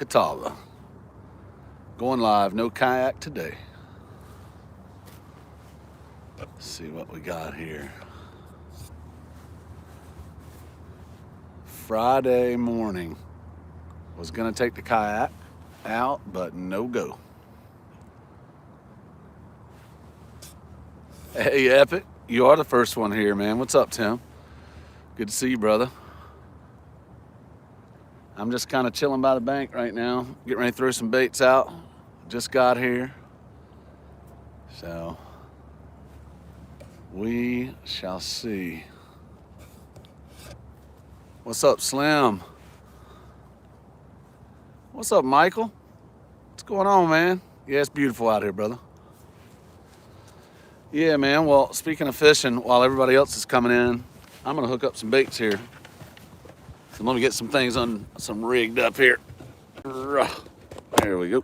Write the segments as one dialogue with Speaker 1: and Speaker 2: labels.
Speaker 1: Catawba. Going live, no kayak today. Let's see what we got here. Friday morning. Was gonna take the kayak out, but no go. Hey, Epic, you are the first one here, man. What's up, Tim? Good to see you, brother. I'm just kind of chilling by the bank right now, getting ready to throw some baits out. Just got here. So, we shall see. What's up, Slim? What's up, Michael? What's going on, man? Yeah, it's beautiful out here, brother. Yeah, man. Well, speaking of fishing, while everybody else is coming in, I'm gonna hook up some baits here. So let me get some things on some rigged up here. There we go.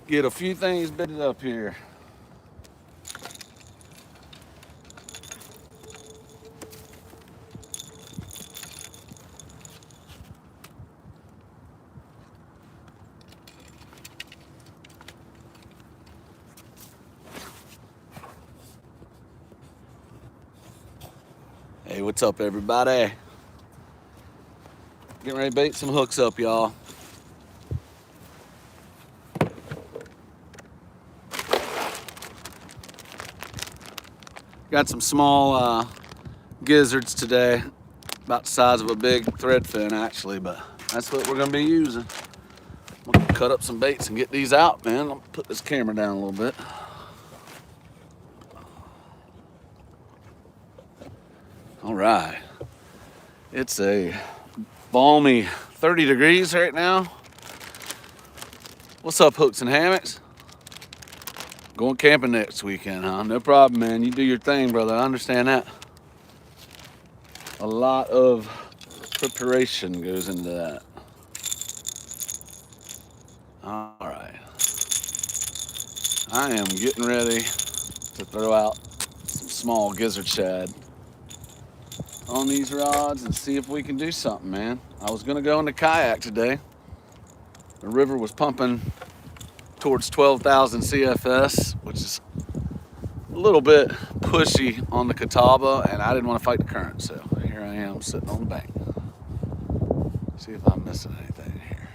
Speaker 1: Get a few things bitted up here. Hey, what's up, everybody? Getting ready to bait some hooks up, y'all. Got some small gizzards today, about the size of a big threadfin, actually, but that's what we're gonna be using. I'm gonna cut up some baits and get these out, man. I'll put this camera down a little bit. All right. It's a balmy 30 degrees right now. What's up, hooks and hammocks? Going camping next weekend, huh? No problem, man. You do your thing, brother. I understand that. A lot of preparation goes into that. All right. I am getting ready to throw out some small gizzard shad on these rods and see if we can do something, man. I was gonna go in the kayak today. The river was pumping towards 12,000 CFS, which is a little bit pushy on the Catawba, and I didn't want to fight the current, so here I am sitting on the bank. See if I'm missing anything here.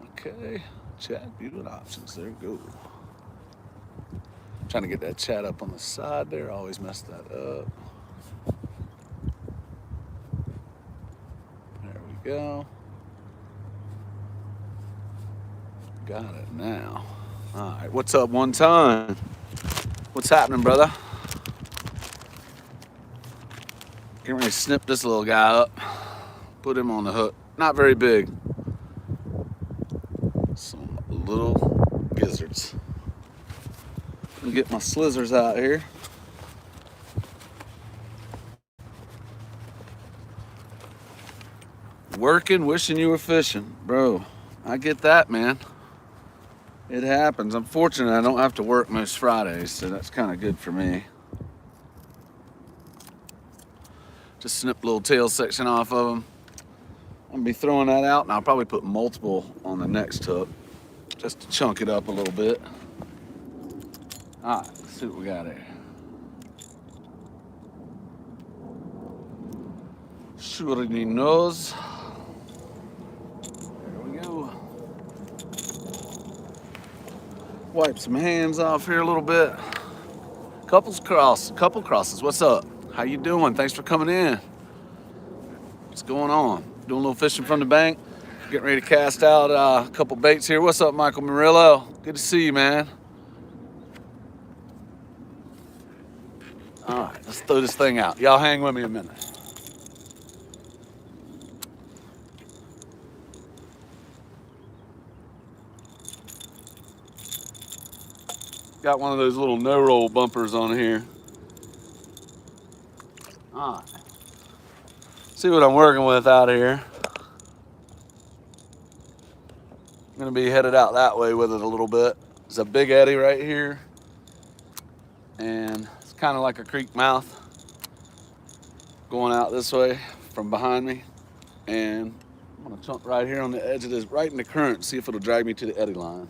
Speaker 1: Okay, chat viewing options, there we go. Trying to get that chat up on the side there, always mess that up. There we go. Got it now. All right, what's up, one time? What's happening, brother? Getting ready to snip this little guy up. Put him on the hook. Not very big. Some little gizzards. Let me get my slizzers out here. Working, wishing you were fishing. Bro, I get that, man. It happens. I'm fortunate I don't have to work most Fridays, so that's kind of good for me. Just snip a little tail section off of them. I'm gonna be throwing that out, and I'll probably put multiple on the next hook, just to chunk it up a little bit. All right, let's see what we got here. Surely knows. There we go. Wipe some hands off here a little bit. Couple crosses. What's up? How you doing? Thanks for coming in. What's going on? Doing a little fishing from the bank. Getting ready to cast out a couple baits here. What's up, Michael Murillo? Good to see you, man. All right, let's throw this thing out. Y'all hang with me a minute. Got one of those little no-roll bumpers on here. All right. See what I'm working with out here. I'm gonna be headed out that way with it a little bit. There's a big eddy right here, and it's kind of like a creek mouth going out this way from behind me. And I'm gonna jump right here on the edge of this, right in the current, see if it'll drag me to the eddy line.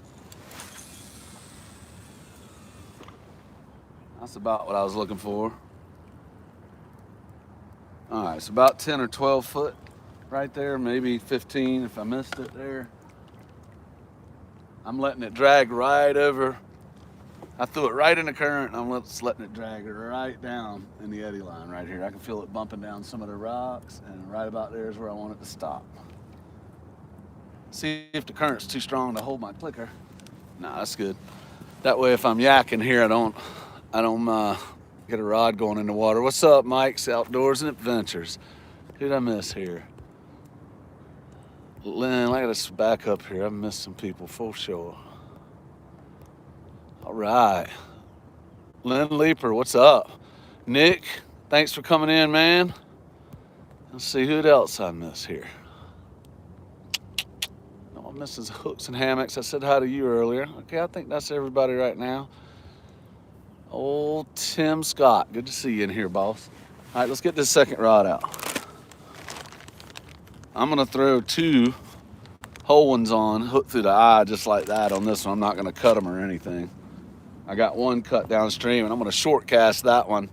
Speaker 1: That's about what I was looking for. All right, it's about 10 or 12 foot right there, maybe 15 if I missed it there. I'm letting it drag right over. I threw it right in the current, and I'm just letting it drag right down in the eddy line right here. I can feel it bumping down some of the rocks, and right about there is where I want it to stop. See if the current's too strong to hold my clicker. Nah, that's good. That way, if I'm yakking here, I don't get a rod going in the water. What's up, Mike's Outdoors and Adventures? Who'd I miss here? Lynn, I gotta back up here. I've missed some people for sure. All right. Lynn Leaper, what's up? Nick, thanks for coming in, man. Let's see who else I miss here. No, I'm missing hooks and hammocks. I said hi to you earlier. Okay, I think that's everybody right now. Old Tim Scott, good to see you in here, boss. All right, let's get this second rod out. I'm gonna throw 2 whole ones on, hook through the eye just like that on this one. I'm not gonna cut them or anything. I got one cut downstream, and I'm gonna short cast that one,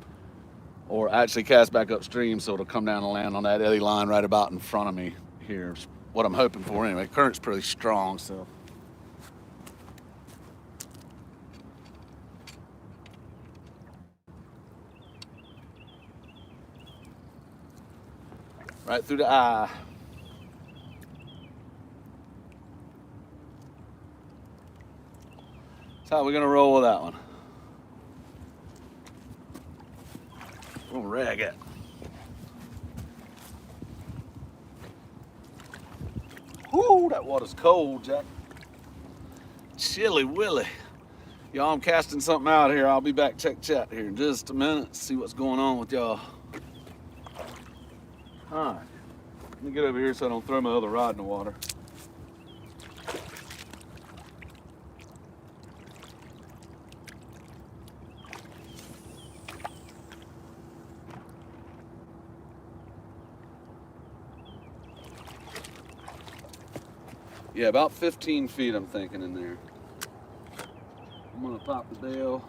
Speaker 1: or actually cast back upstream so it'll come down and land on that eddy line right about in front of me here. Is what I'm hoping for anyway. Current's pretty strong, so. Right through the eye. That's how we're gonna roll with that one. We'll rag it. Whoo, that water's cold, Jack. Chilly Willy. Y'all, I'm casting something out here. I'll be back, check chat here in just a minute, see what's going on with y'all. All right, let me get over here so I don't throw my other rod in the water. Yeah, about 15 feet I'm thinking in there. I'm gonna pop the bail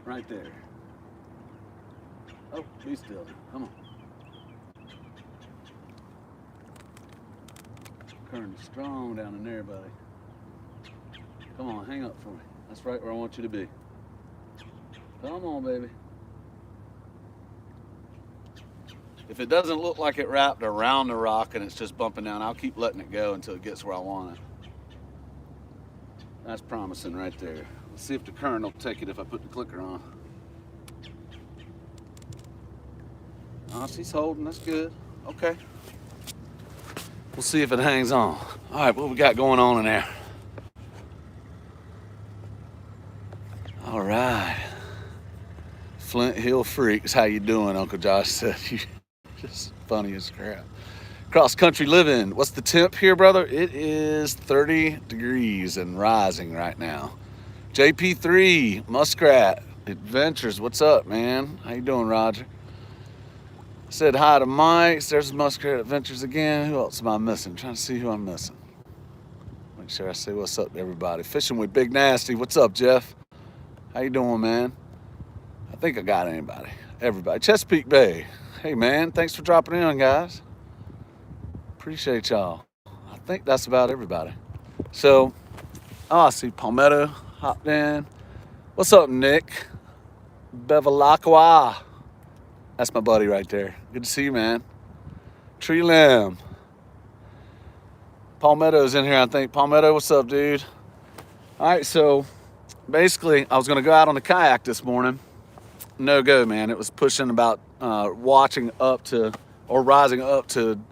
Speaker 1: right there. Oh, be still. Come on. Current is strong down in there, buddy. Come on, hang up for me. That's right where I want you to be. Come on, baby. If it doesn't look like it wrapped around the rock and it's just bumping down, I'll keep letting it go until it gets where I want it. That's promising right there. Let's see if the current will take it if I put the clicker on. Oh, she's holding, that's good. Okay. We'll see if it hangs on. All right, what we got going on in there? All right. Flint Hill Freaks, how you doing? Uncle Josh said you just funny as crap. Cross country living. What's the temp here, brother? It is 30 degrees and rising right now. JP3 Muskrat Adventures. What's up, man? How you doing, Roger? Said hi to Mike. There's Muskrat Adventures again. Who else am I missing? Trying to see who I'm missing. Make sure I say what's up to everybody. Fishing with Big Nasty. What's up, Jeff? How you doing, man? I think I got anybody. Everybody. Chesapeake Bay. Hey, man. Thanks for dropping in, guys. Appreciate y'all. I think that's about everybody. So, I see Palmetto hopped in. What's up, Nick? Bevilacqua. That's my buddy right there. Good to see you, man. Tree Limb. Palmetto's in here, I think. Palmetto, what's up, dude? All right, so basically, I was going to go out on the kayak this morning. No go, man. It was pushing about, rising up to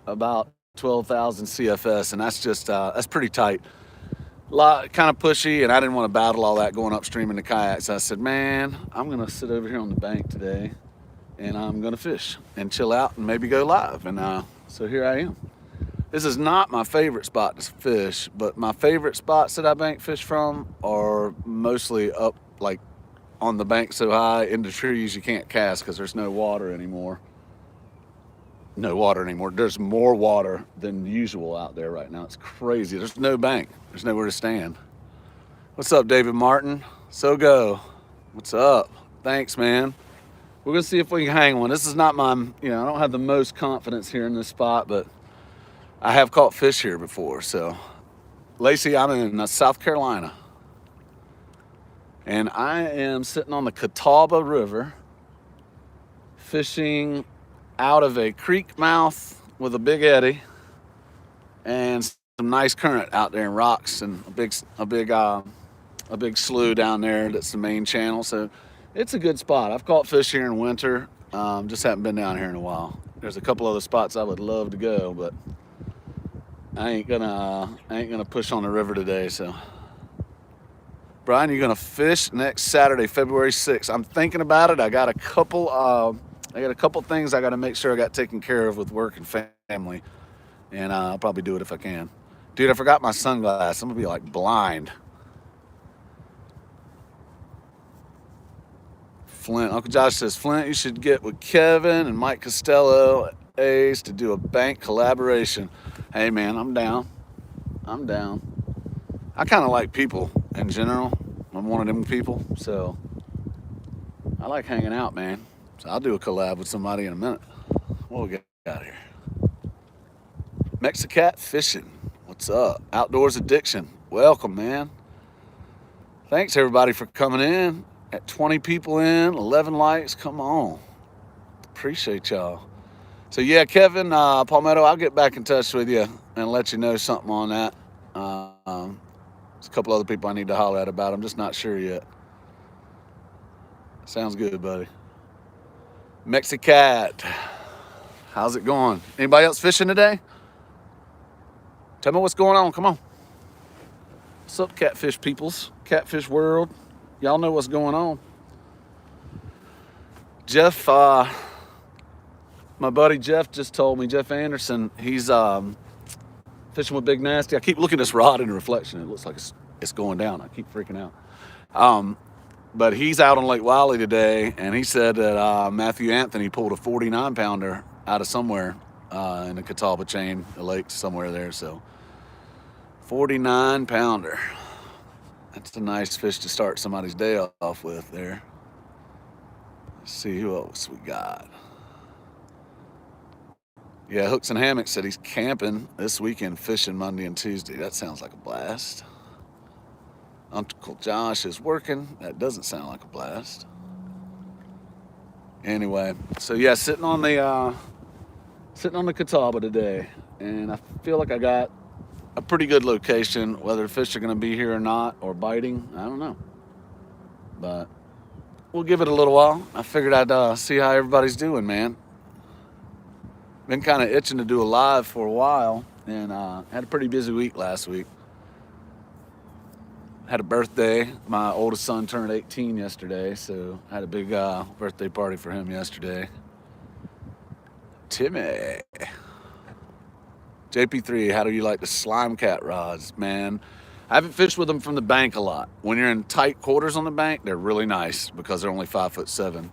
Speaker 1: about 12,000 CFS, and that's just, that's pretty tight. Kind of pushy, and I didn't want to battle all that going upstream in the kayak, so I said, man, I'm going to sit over here on the bank today, and I'm going to fish and chill out and maybe go live, and so here I am. This is not my favorite spot to fish, but my favorite spots that I bank fish from are mostly up like on the bank so high into trees you can't cast because there's no water anymore. No water anymore. There's more water than usual out there right now. It's crazy. There's no bank. There's nowhere to stand. What's up, David Martin? So go. What's up? Thanks, man. We're gonna see if we can hang one. This is not my, I don't have the most confidence here in this spot, but I have caught fish here before. So, Lacey, I'm in South Carolina, and I am sitting on the Catawba River, fishing out of a creek mouth with a big eddy and some nice current out there in rocks and a big slough down there. That's the main channel. So it's a good spot. I've caught fish here in winter. Just haven't been down here in a while. There's a couple other spots I would love to go, but I ain't gonna push on the river today. So, Brian, you're gonna fish next Saturday, February 6th. I'm thinking about it. I got a couple things I got to make sure I got taken care of with work and family, and I'll probably do it if I can. Dude, I forgot my sunglasses. I'm gonna be like blind. Flint, Uncle Josh says, Flint, you should get with Kevin and Mike Costello at Ace to do a bank collaboration. Hey man, I'm down. I kind of like people in general. I'm one of them people, so I like hanging out, man. So I'll do a collab with somebody in a minute. What we got out here? Mexicat fishing. What's up? Outdoors addiction. Welcome, man. Thanks everybody for coming in. At 20 people in, 11 likes. Come on. Appreciate y'all. So yeah, Kevin Palmetto, I'll get back in touch with you and let you know something on that. There's a couple other people I need to holler at about. I'm just not sure yet. Sounds good, buddy. Mexicat, how's it going? Anybody else fishing today? Tell me what's going on. Come on. What's up, catfish peoples? Catfish world. Y'all know what's going on. Jeff, my buddy Jeff just told me, Jeff Anderson, he's fishing with Big Nasty. I keep looking at this rod in the reflection. It looks like it's going down. I keep freaking out. But he's out on Lake Wiley today, and he said that Matthew Anthony pulled a 49-pounder out of somewhere in the Catawba chain, a lake somewhere there. So 49-pounder. That's a nice fish to start somebody's day off with there. Let's see who else we got. Yeah, Hooks and Hammocks said he's camping this weekend, fishing Monday and Tuesday. That sounds like a blast. Uncle Josh is working. That doesn't sound like a blast. Anyway, so yeah, sitting on the Catawba today, and I feel like I got a pretty good location. Whether fish are going to be here or not, or biting, I don't know. But we'll give it a little while. I figured I'd see how everybody's doing, man. Been kind of itching to do a live for a while, and had a pretty busy week last week. Had a birthday. My oldest son turned 18 yesterday, so I had a big birthday party for him yesterday. Timmy. JP3, how do you like the slime cat rods, man? I haven't fished with them from the bank a lot. When you're in tight quarters on the bank, they're really nice because they're only 5'7".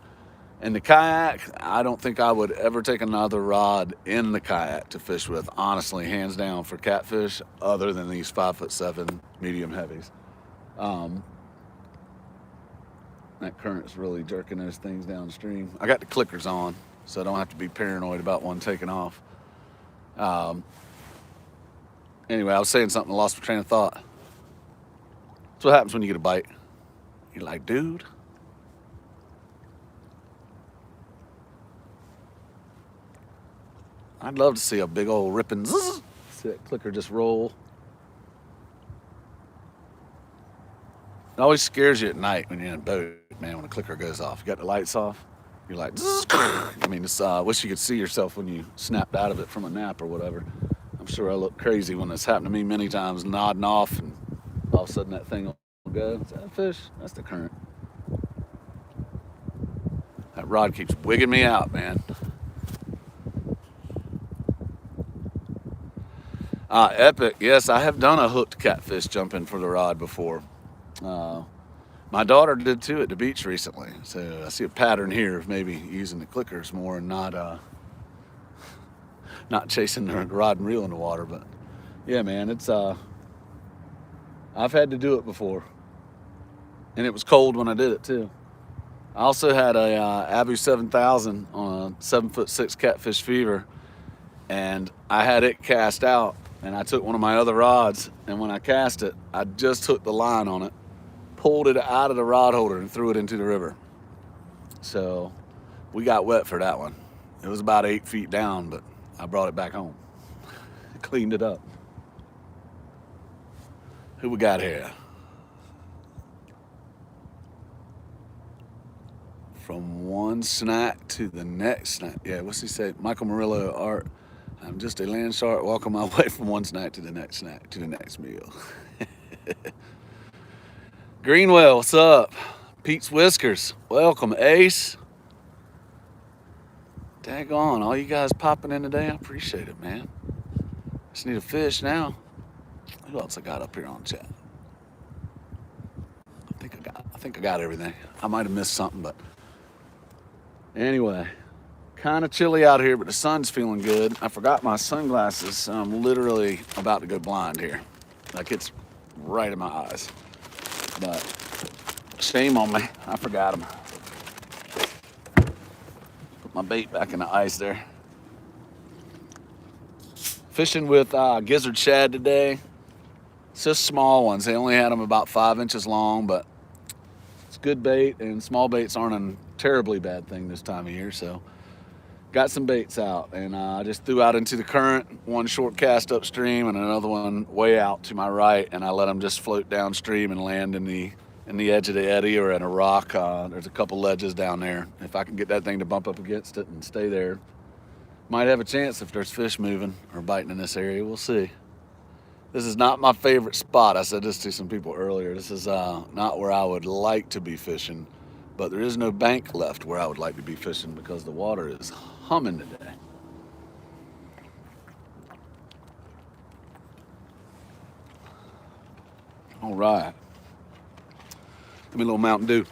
Speaker 1: And the kayak, I don't think I would ever take another rod in the kayak to fish with, honestly, hands down, for catfish, other than these 5'7" medium heavies. That current's really jerking those things downstream. I got the clickers on, so I don't have to be paranoid about one taking off. Anyway, I was saying something, I lost my train of thought. That's what happens when you get a bite. You're like, dude. I'd love to see a big old ripping zzz, see that clicker just roll. It always scares you at night when you're in a boat, man, when the clicker goes off. You got the lights off, you're like, zzz. I mean, it's, wish you could see yourself when you snapped out of it from a nap or whatever. I'm sure I look crazy when it's happened to me many times, nodding off, and all of a sudden that thing will go. Is that a fish? That's the current. That rod keeps wigging me out, man. Epic, yes, I have done a hooked catfish jumping for the rod before. My daughter did too at the beach recently. So I see a pattern here of maybe using the clickers more and not chasing the rod and reel in the water. But yeah, man, it's I've had to do it before, and it was cold when I did it too. I also had a Abu 7000 on a 7'6" Catfish Fever, and I had it cast out, and I took one of my other rods, and when I cast it, I just took the line on it, pulled it out of the rod holder, and threw it into the river. So we got wet for that one. It was about 8 feet down, but I brought it back home, cleaned it up. Who we got here? From one snack to the next snack. Yeah, what's he say? Michael Murillo, Art. I'm just a land shark walking my way from one snack to the next meal. Greenwell, what's up? Pete's Whiskers, welcome. Ace. Daggone, all you guys popping in today, I appreciate it, man. Just need a fish now. Who else I got up here on chat? I think I got everything. I might have missed something, but anyway, kind of chilly out here, but the sun's feeling good. I forgot my sunglasses, so I'm literally about to go blind here. Like, it's right in my eyes. But shame on me, I forgot them. Put my bait back in the ice there. Fishing with gizzard shad today. It's just small ones. They only had them about 5 inches long, but it's good bait, and small baits aren't a terribly bad thing this time of year. So got some baits out, and I just threw out into the current, one short cast upstream and another one way out to my right, and I let them just float downstream and land in the edge of the eddy or at a rock. There's a couple ledges down there. If I can get that thing to bump up against it and stay there, might have a chance if there's fish moving or biting in this area. We'll see. This is not my favorite spot. I said this to some people earlier. This is not where I would like to be fishing, but there is no bank left where I would like to be fishing because the water is humming today. All right. Give me a little Mountain Dew.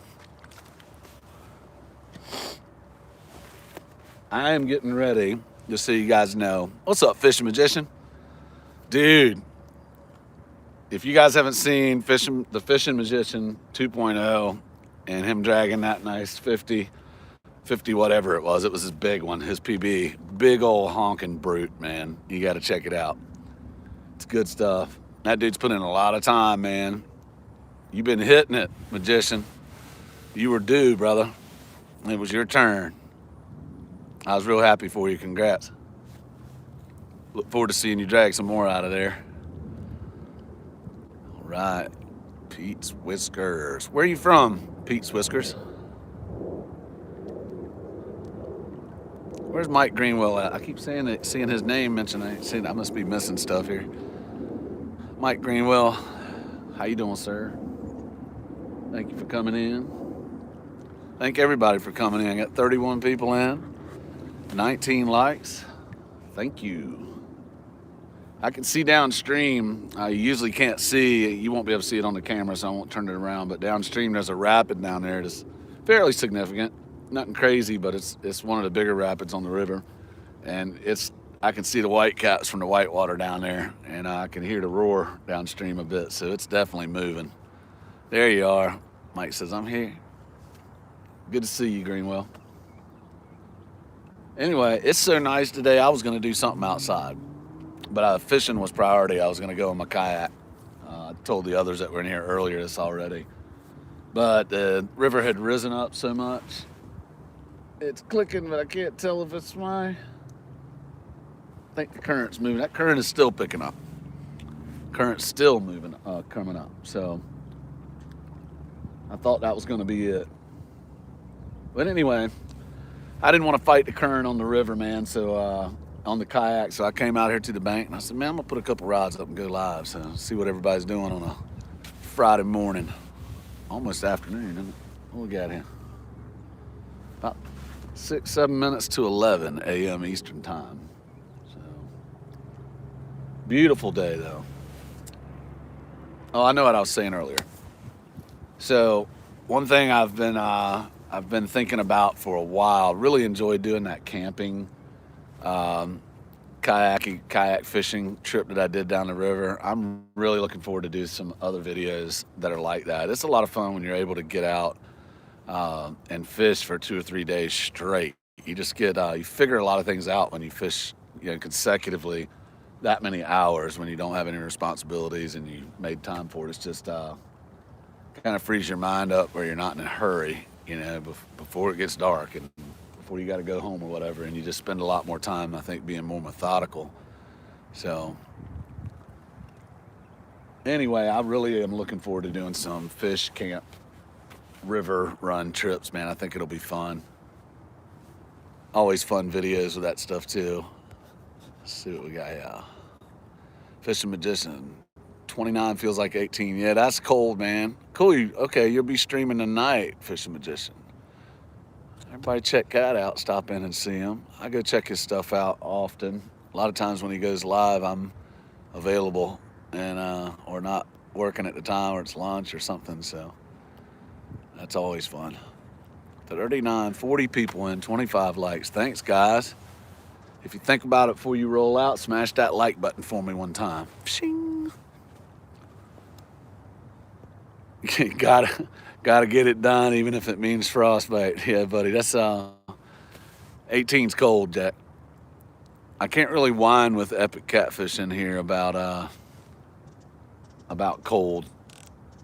Speaker 1: I am getting ready, just so you guys know. What's up, Fishing Magician? Dude, if you guys haven't seen the Fishing Magician 2.0 and him dragging that nice 50 whatever it was his big one, his PB, big old honking brute, man. You got to check it out. It's good stuff. That dude's put in a lot of time, man. You've been hitting it, Magician. You were due, brother. It was your turn. I was real happy for you. Congrats. Look forward to seeing you drag some more out of there. All right. Pete's Whiskers. Where are you from, Pete's Whiskers? Where's Mike Greenwell at? I keep seeing his name mentioned. I must be missing stuff here. Mike Greenwell, how you doing, sir? Thank you for coming in. Thank everybody for coming in. I got 31 people in, 19 likes. Thank you. I can see downstream. I usually can't see. You won't be able to see it on the camera, so I won't turn it around. But downstream, there's a rapid down there that's fairly significant. Nothing crazy, but it's one of the bigger rapids on the river. And I can see the whitecaps from the whitewater down there, and I can hear the roar downstream a bit, so it's definitely moving. There you are. Mike says, I'm here. Good to see you, Greenwell. Anyway, it's so nice today. I was going to do something outside, but fishing was priority. I was going to go in my kayak. I told the others that were in here earlier this already. But the river had risen up so much. It's clicking, but I can't tell if it's I think the current's moving. That current is still picking up. Current's still moving, coming up. So I thought that was going to be it. But anyway, I didn't want to fight the current on the river, man. So on the kayak, so I came out here to the bank and I said, man, I'm gonna put a couple rods up and go live. So see what everybody's doing on a Friday morning, almost afternoon, isn't it? What we got here? About 6-7 minutes to 11 a.m. Eastern time. So beautiful day though. Oh, I know what I was saying earlier. So One thing I've been thinking about for a while. Really enjoyed doing that camping, um, kayak fishing trip that I did down the river. I'm really looking forward to do some other videos that are like that. It's a lot of fun when you're able to get out and fish for 2 or 3 days straight. You just get you figure a lot of things out when you fish, consecutively that many hours when you don't have any responsibilities and you made time for it. It's just kind of frees your mind up where you're not in a hurry, before it gets dark and before you got to go home or whatever. And you just spend a lot more time, I think, being more methodical. So anyway, I really am looking forward to doing some fish camp river run trips, man. I think it'll be fun. Always fun videos with that stuff too. Let's see what we got here. Fishing Magician. 29 feels like 18. Yeah, that's cold, man. Cool. Okay, you'll be streaming tonight, Fishing Magician. Everybody check Cat out. Stop in and see him. I go check his stuff out often. A lot of times when he goes live, I'm available and or not working at the time, or it's lunch or something. So that's always fun. 39, 40 people in, 25 likes. Thanks, guys. If you think about it before you roll out, smash that like button for me one time. Pshing. gotta get it done, even if it means frostbite. Yeah, buddy, that's 18's cold, Jack. I can't really whine with Epic Catfish in here about cold.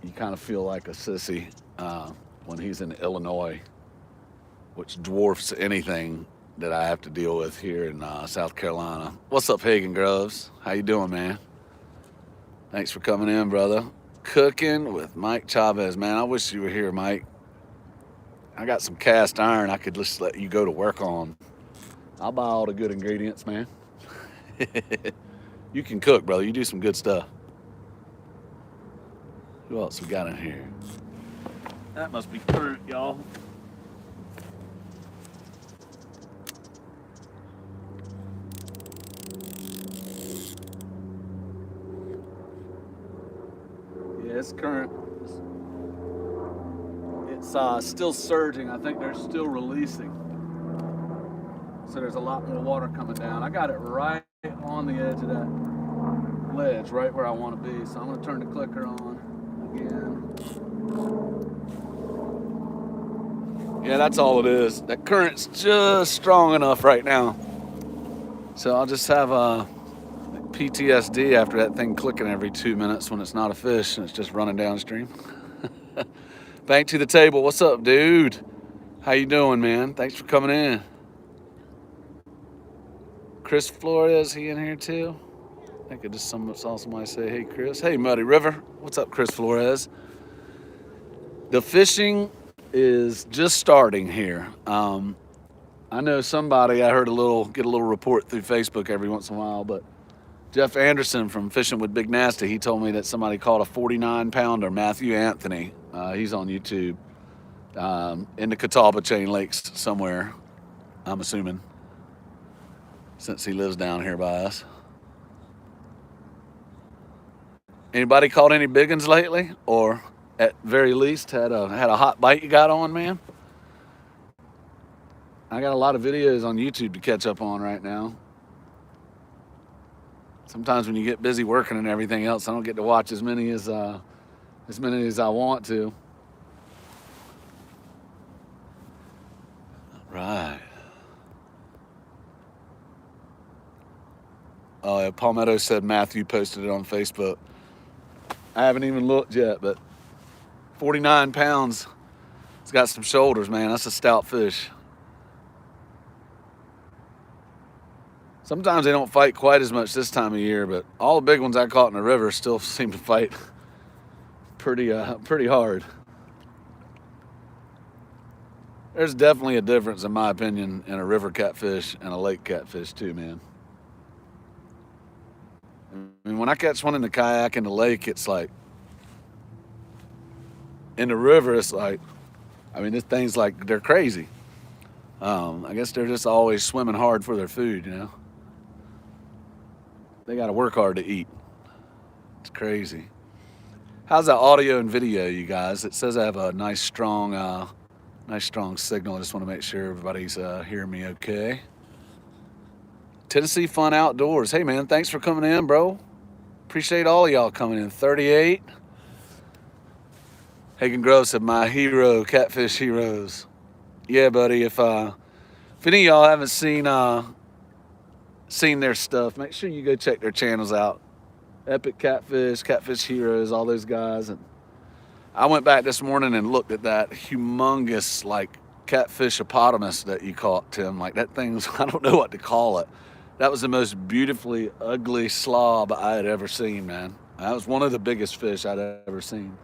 Speaker 1: You kind of feel like a sissy when he's in Illinois, which dwarfs anything that I have to deal with here in South Carolina. What's up, Hagen Groves? How you doing, man? Thanks for coming in, brother. Cooking with Mike Chavez, man. I wish you were here, Mike. I got some cast iron I could just let you go to work on. I'll buy all the good ingredients, man. You can cook, brother. You do some good stuff. Who else we got in here? That must be current, y'all. Yeah, it's current. It's still surging. I think they're still releasing. So there's a lot more water coming down. I got it right on the edge of that ledge, right where I want to be. So I'm going to turn the clicker on again. Yeah, that's all it is. That current's just strong enough right now. So I'll just have PTSD after that thing clicking every 2 minutes when it's not a fish and it's just running downstream. Bank to the table. What's up, dude? How you doing, man? Thanks for coming in. Chris Flores, he in here too? I think I just saw somebody say, hey, Chris. Hey, Muddy River. What's up, Chris Flores? The fishing is just starting here. I know somebody, I heard get a little report through Facebook every once in a while, but Jeff Anderson from Fishing with Big Nasty, he told me that somebody caught a 49-pounder, Matthew Anthony. He's on YouTube, in the Catawba Chain Lakes somewhere, I'm assuming, since he lives down here by us. Anybody caught any big ones lately? Or at very least had a hot bite you got on, man? I got a lot of videos on YouTube to catch up on right now. Sometimes when you get busy working and everything else, I don't get to watch as many as I want to. Right. Oh, yeah, Palmetto said Matthew posted it on Facebook. I haven't even looked yet, but 49 pounds. It's got some shoulders, man. That's a stout fish. Sometimes they don't fight quite as much this time of year, but all the big ones I caught in the river still seem to fight pretty hard. There's definitely a difference, in my opinion, in a river catfish and a lake catfish too, man. I mean, when I catch one in the kayak in the lake, it's like, in the river, it's like, I mean, this thing's like, they're crazy. I guess they're just always swimming hard for their food, you know? They got to work hard to eat. It's crazy. How's that audio and video, you guys? It says I have a nice strong signal. I just want to make sure everybody's hearing me okay. Tennessee Fun Outdoors. Hey man, thanks for coming in, bro. Appreciate all of y'all coming in. 38. Hagen Grove said, my hero, Catfish Heroes. Yeah, buddy. If any of y'all haven't seen their stuff, make sure you go check their channels out. Epic Catfish, Catfish Heroes, all those guys. And I went back this morning and looked at that humongous like catfish hippopotamus that you caught, Tim. Like that thing's, I don't know what to call it. That was the most beautifully ugly slob I had ever seen, man. That was one of the biggest fish I'd ever seen.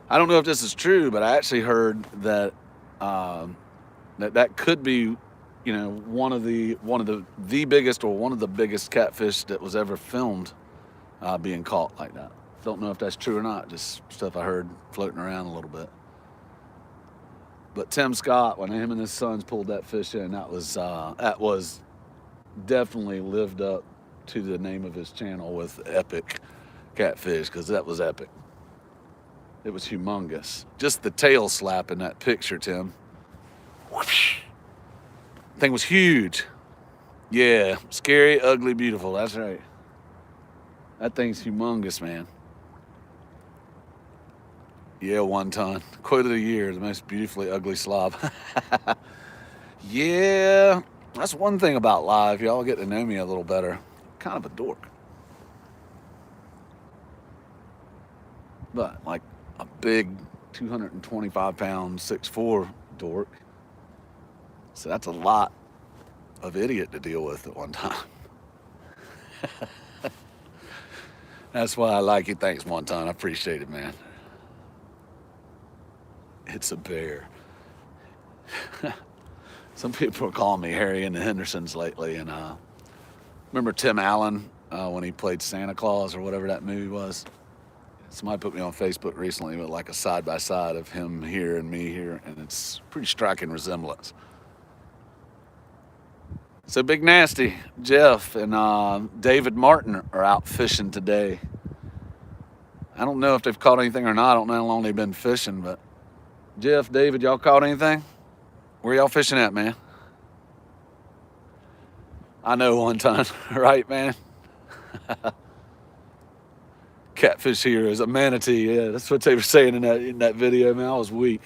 Speaker 1: I don't know if this is true, but I actually heard that that could be, you know, one of the biggest or one of the biggest catfish that was ever filmed being caught like that. Don't know if that's true or not. Just stuff I heard floating around a little bit. But Tim Scott, when him and his sons pulled that fish in, that was definitely lived up to the name of his channel with Epic Catfish, because that was epic. It was humongous. Just the tail slap in that picture, Tim. Whoosh. Thing was huge. Yeah, scary, ugly, beautiful. That's right. That thing's humongous, man. Yeah, 1 ton. Quote of the year, the most beautifully ugly slob. Yeah, that's one thing about live. Y'all get to know me a little better. Kind of a dork. But like a big 225 pound 6'4" dork. So that's a lot of idiot to deal with at one time. That's why I like you. Thanks, 1 ton. I appreciate it, man. It's a bear. Some people are calling me Harry and the Hendersons lately. And remember Tim Allen when he played Santa Claus or whatever that movie was? Somebody put me on Facebook recently with like a side-by-side of him here and me here, and it's pretty striking resemblance. So Big Nasty, Jeff, and David Martin are out fishing today. I don't know if they've caught anything or not. I don't know how long they've been fishing, but Jeff, David, y'all caught anything? Where y'all fishing at, man? I know 1 ton, right, man? Catfish Heroes, a manatee. Yeah, that's what they were saying in that video, man. I was weak.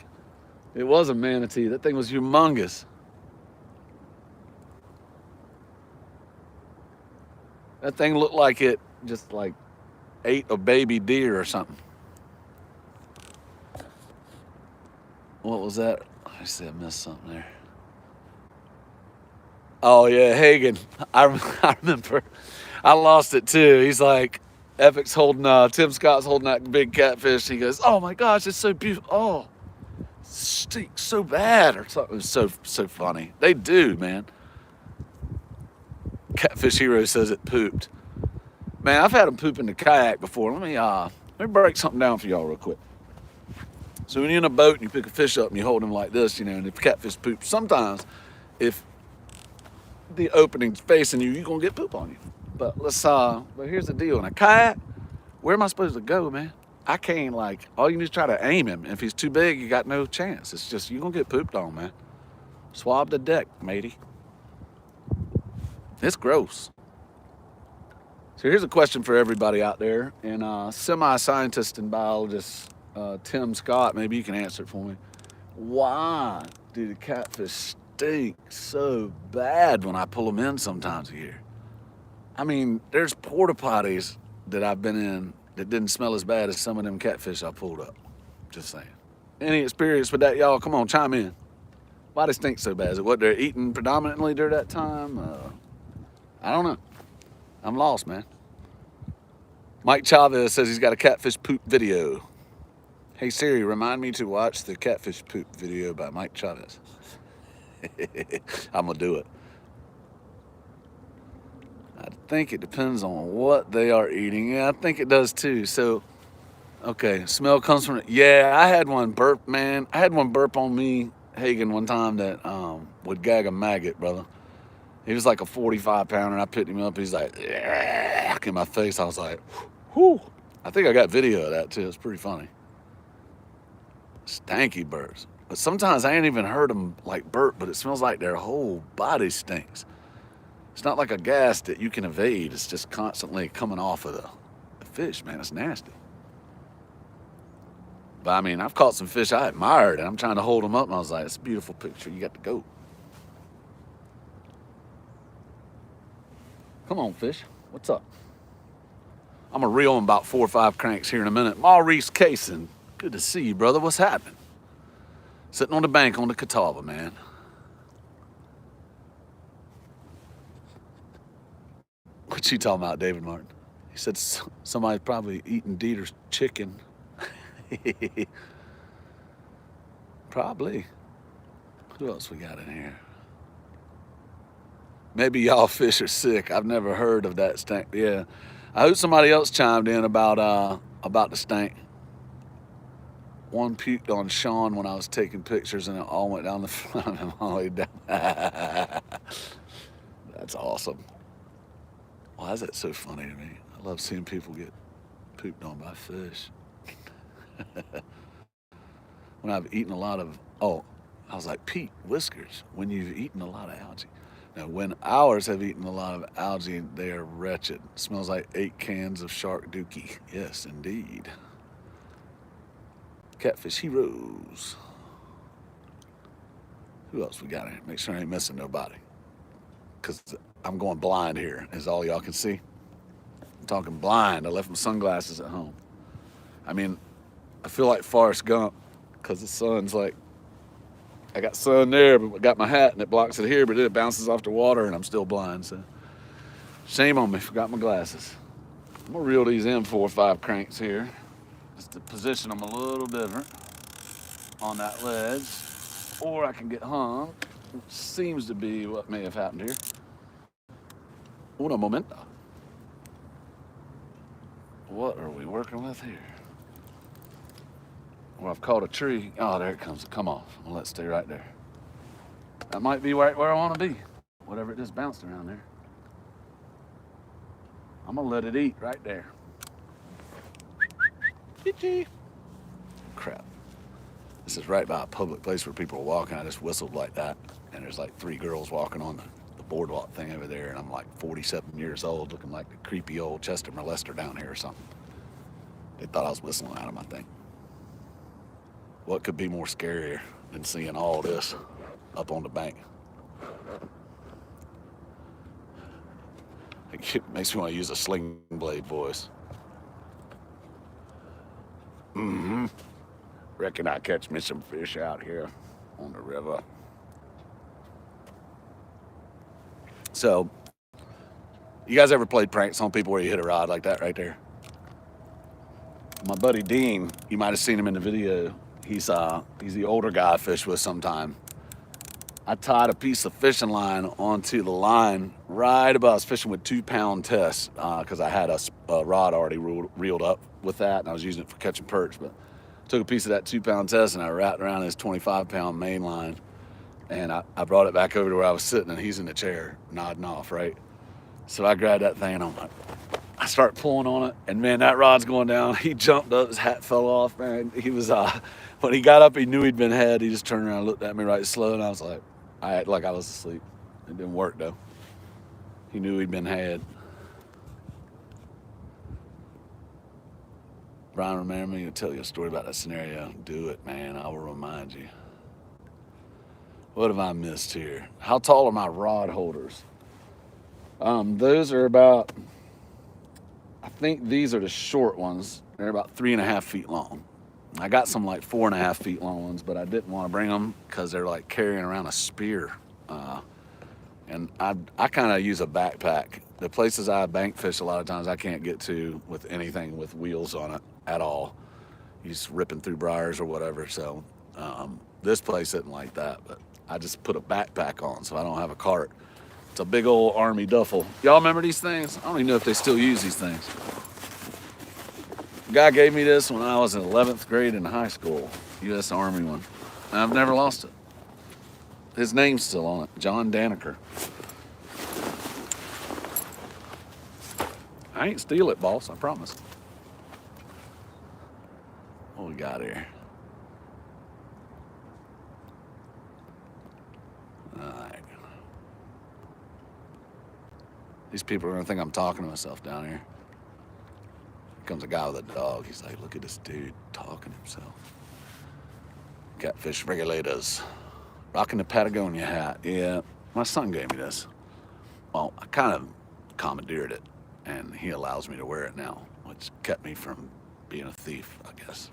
Speaker 1: It was a manatee. That thing was humongous. That thing looked like it just like ate a baby deer or something. What was that? I see I missed something there. Oh yeah, Hagen. I remember. I lost it too. He's like, Epic's holding, Tim Scott's holding that big catfish. He goes, oh my gosh, it's so beautiful. Oh, it stinks so bad or something. It was so funny. They do, man. Catfish Hero says it pooped. Man, I've had them poop in the kayak before. Let me break something down for y'all real quick. So when you're in a boat and you pick a fish up and you hold him like this, you know, and if catfish poops, sometimes if the opening's facing you, you're gonna get poop on you. But but here's the deal. In a kayak, where am I supposed to go, man? I can't, like, all you need is try to aim him. If he's too big, you got no chance. It's just, you're gonna get pooped on, man. Swab the deck, matey. It's gross. So here's a question for everybody out there. And semi-scientist and biologist Tim Scott, maybe you can answer it for me. Why do the catfish stink so bad when I pull them in sometimes a year? I mean, there's porta potties that I've been in that didn't smell as bad as some of them catfish I pulled up. Just saying. Any experience with that, y'all? Come on, chime in. Why they stink so bad? Is it what they're eating predominantly during that time? I don't know. I'm lost, man. Mike Chavez says he's got a catfish poop video. Hey Siri, remind me to watch the catfish poop video by Mike Chavez. I'm gonna do it. I think it depends on what they are eating. Yeah, I think it does too. So, okay, smell comes from it. Yeah, I had one burp, man. I had one burp on me, Hagen, one time that would gag a maggot, brother. He was like a 45 pounder, and I picked him up. He's like, in my face. I was like, whew. I think I got video of that too. It's pretty funny. Stanky birds. But sometimes I ain't even heard them like burp, but it smells like their whole body stinks. It's not like a gas that you can evade. It's just constantly coming off of the fish, man. It's nasty. But I mean, I've caught some fish I admired, and I'm trying to hold them up, and I was like, it's a beautiful picture. You got the goat. Come on, fish. What's up? I'm going to reel them about 4 or 5 cranks here in a minute. Maurice Cason, good to see you, brother. What's happening? Sitting on the bank on the Catawba, man. What you talking about, David Martin? He said somebody's probably eating Dieter's chicken. Probably. Who else we got in here? Maybe y'all fish are sick. I've never heard of that stank. Yeah, I hope somebody else chimed in about the stank. One puked on Sean when I was taking pictures, and it all went down the front of him all the way down. That's awesome. Why is that so funny to me? I love seeing people get pooped on by fish. When I've eaten a lot of, I was like, Pete, whiskers, when you've eaten a lot of algae. Now, when ours have eaten a lot of algae, they are wretched. It smells like 8 cans of shark dookie. Yes, indeed. Catfish heroes. Who else we got in here? Make sure I ain't missing nobody. Because I'm going blind here, is all y'all can see. I'm talking blind. I left my sunglasses at home. I mean, I feel like Forrest Gump because the sun's like, I got sun there, but I got my hat and it blocks it here, but then it bounces off the water and I'm still blind. So shame on me, forgot my glasses. I'm gonna reel these in 4 or 5 cranks here, just to position them a little different on that ledge, or I can get hung, which seems to be what may have happened here. Uno momento. What are we working with here? Well, I've caught a tree. Oh, there it comes. Come off. Well, let's stay right there. That might be right where I want to be. Whatever it just bounced around there. I'm going to let it eat right there. Itchy. Crap. This is right by a public place where people are walking. I just whistled like that. And there's like 3 girls walking on the boardwalk thing over there. And I'm like 47 years old, looking like the creepy old Chester molester down here or something. They thought I was whistling at them, I think. What could be more scarier than seeing all this up on the bank? It makes me want to use a sling blade voice. Reckon I catch me some fish out here on the river. So, you guys ever played pranks on people where you hit a rod like that right there? My buddy Dean, you might have seen him in the video. He's the older guy I fish with sometime. I tied a piece of fishing line onto the line right above. I was fishing with 2-pound tests because I had a rod already reeled up with that, and I was using it for catching perch. But took a piece of that 2-pound test and I wrapped around his 25-pound main line, and I brought it back over to where I was sitting, and he's in the chair nodding off, right? So I grabbed that thing and I'm like, I start pulling on it, and man, that rod's going down. He jumped up, his hat fell off, man. He was, when he got up, he knew he'd been had. He just turned around and looked at me right slow, and I was like, I acted like I was asleep. It didn't work, though. He knew he'd been had. Brian, remember me to tell you a story about that scenario? Do it, man. I will remind you. What have I missed here? How tall are my rod holders? Those are about, I think these are the short ones. They're about 3.5 feet long. I got some like 4.5 feet long ones, but I didn't want to bring them because they're like carrying around a spear. And I kind of use a backpack. The places I bank fish a lot of times I can't get to with anything with wheels on it at all. He's ripping through briars or whatever. So this place isn't like that, but I just put a backpack on so I don't have a cart. It's a big old army duffel. Y'all remember these things? I don't even know if they still use these things. A guy gave me this when I was in 11th grade in high school, U.S. Army one. And I've never lost it. His name's still on it, John Danaker. I ain't steal it, boss, I promise. got here? All right. These people are gonna think I'm talking to myself down here. Here comes a guy with a dog. He's like, look at this dude talking to himself. Catfish regulators. Rocking the Patagonia hat. Yeah, my son gave me this. Well, I kind of commandeered it, and he allows me to wear it now, which kept me from being a thief, I guess.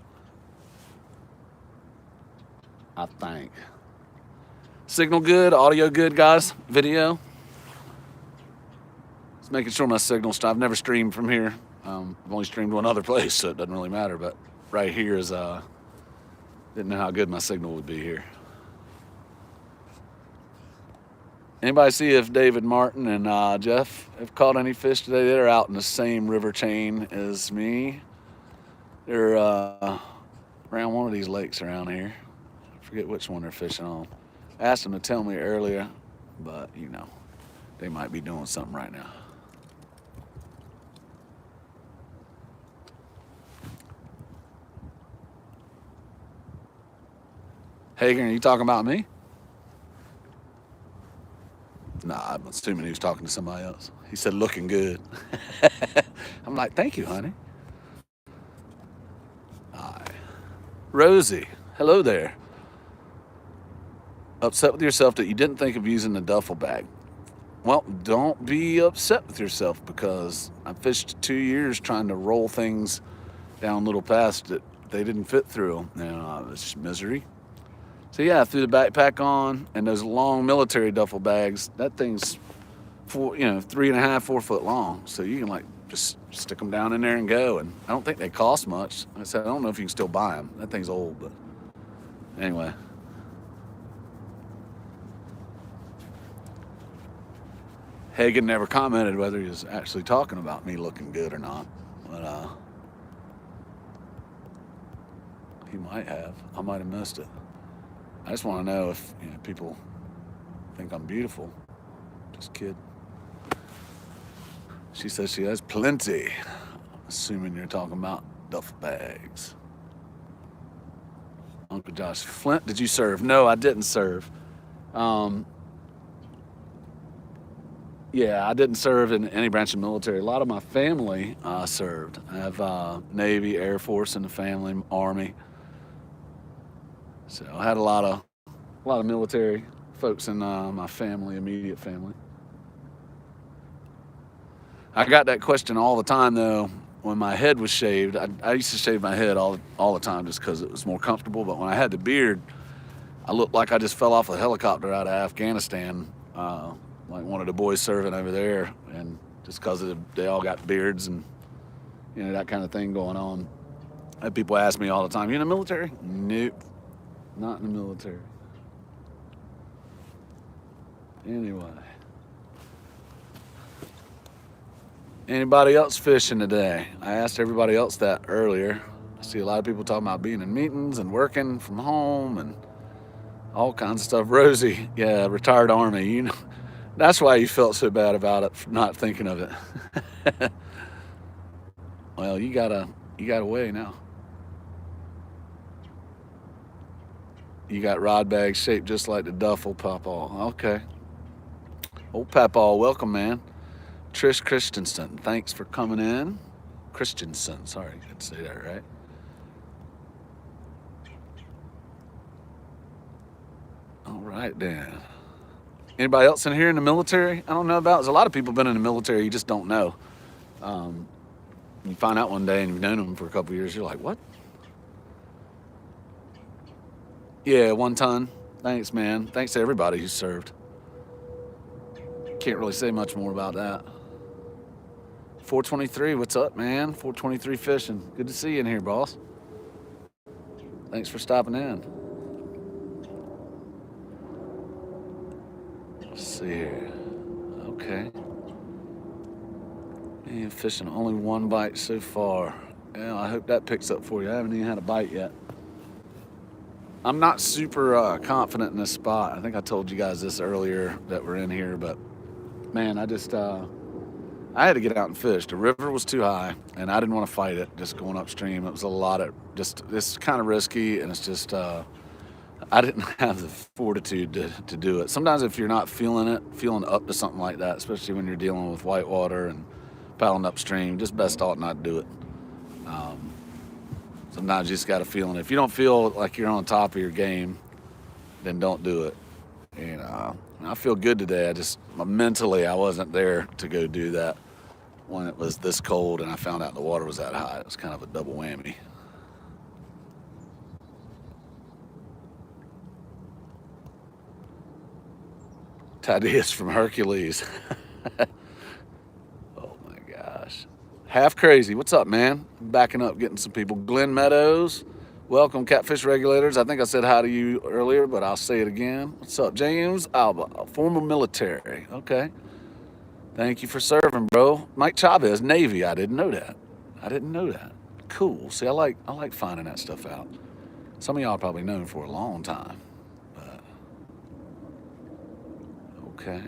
Speaker 1: I think. Signal good, audio good, guys. Video. Just making sure my signal's. I've never streamed from here. I've only streamed one other place, so it doesn't really matter. But right here is didn't know how good my signal would be here. Anybody see if David Martin and Jeff have caught any fish today? They're out in the same river chain as me. They're around one of these lakes around here. I forget which one they're fishing on. I asked them to tell me earlier, but you know, they might be doing something right now. Hagen, are you talking about me? Nah, I'm assuming he was talking to somebody else. He said, looking good. I'm like, thank you, honey. Hi. Rosie, hello there. Upset with yourself that you didn't think of using the duffel bag. Well, don't be upset with yourself, because I fished 2 years trying to roll things down little paths that they didn't fit through. And it's just misery. So yeah, I threw the backpack on, and those long military duffel bags, that thing's 3.5, 4 foot long. So you can like just stick them down in there and go. And I don't think they cost much. I said, I don't know if you can still buy them. That thing's old, but anyway. Hagen never commented whether he was actually talking about me looking good or not, but he might have. I might have missed it. I just want to know if people think I'm beautiful. Just kidding. She says she has plenty. I'm assuming you're talking about duffel bags. Uncle Josh Flint, did you serve? No, I didn't serve. Yeah, I didn't serve in any branch of the military. A lot of my family served. I have Navy, Air Force in the family, Army. So I had a lot of military folks in my family, immediate family. I got that question all the time though. When my head was shaved, I used to shave my head all the time just because it was more comfortable. But when I had the beard, I looked like I just fell off a helicopter out of Afghanistan, like one of the boys serving over there, and just because they all got beards and that kind of thing going on. I had people ask me all the time, "You in the military?" Nope. Not in the military. Anyway. Anybody else fishing today? I asked everybody else that earlier. I see a lot of people talking about being in meetings and working from home and all kinds of stuff. Rosie, yeah, retired Army. That's why you felt so bad about it, for not thinking of it. Well, you got a way now. You got rod bags shaped just like the duffel, Papa. Okay. Old Papa, welcome, man. Trish Christensen, thanks for coming in. Christensen, sorry, I didn't say that right. All right, then. Anybody else in here in the military I don't know about? There's a lot of people been in the military you just don't know. You find out one day and you've known them for a couple years, you're like, what? Yeah, 1 ton. Thanks, man. Thanks to everybody who served. Can't really say much more about that. 423, what's up, man? 423 fishing. Good to see you in here, boss. Thanks for stopping in. Let's see here. Okay. Man, fishing only 1 bite so far. Yeah, I hope that picks up for you. I haven't even had a bite yet. I'm not super confident in this spot. I think I told you guys this earlier that we're in here, but man, I I had to get out and fish. The river was too high, and I didn't want to fight it. Just going upstream, it was a lot of just. It's kind of risky, and it's just. I didn't have the fortitude to do it. Sometimes if you're not feeling it, feeling up to something like that, especially when you're dealing with whitewater and paddling upstream, just best off not to do it. Um, Sometimes you just got a feeling. If you don't feel like you're on top of your game, then don't do it. I feel good today. I just mentally I wasn't there to go do that when it was this cold and I found out the water was that high. It was kind of a double whammy. Thaddeus from Hercules. Oh my gosh. Half crazy. What's up, man? I'm backing up, getting some people. Glenn Meadows. Welcome, Catfish Regulators. I think I said hi to you earlier, but I'll say it again. What's up, James Alba, former military. Okay. Thank you for serving, bro. Mike Chavez, Navy. I didn't know that. I didn't know that. Cool. See, I like finding that stuff out. Some of y'all probably known for a long time, but okay.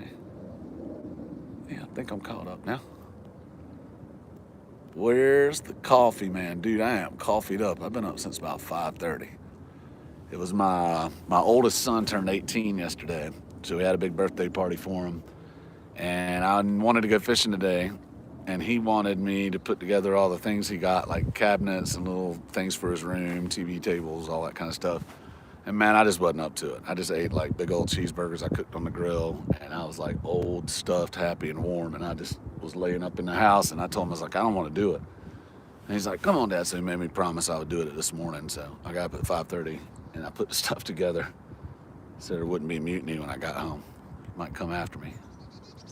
Speaker 1: Yeah, I think I'm caught up now. Where's the coffee, man? Dude, I am coffeeed up. I've been up since about 5:30. It was my oldest son turned 18 yesterday, so we had a big birthday party for him. And I wanted to go fishing today, and he wanted me to put together all the things he got, like cabinets and little things for his room, TV tables, all that kind of stuff. And man, I just wasn't up to it. I just ate like big old cheeseburgers I cooked on the grill, and I was like old, stuffed, happy, and warm. And I just was laying up in the house, and I told him, I was like, I don't want to do it. And he's like, come on, Dad. So he made me promise I would do it this morning. So I got up at 5:30, and I put the stuff together so there wouldn't be mutiny when I got home. He might come after me.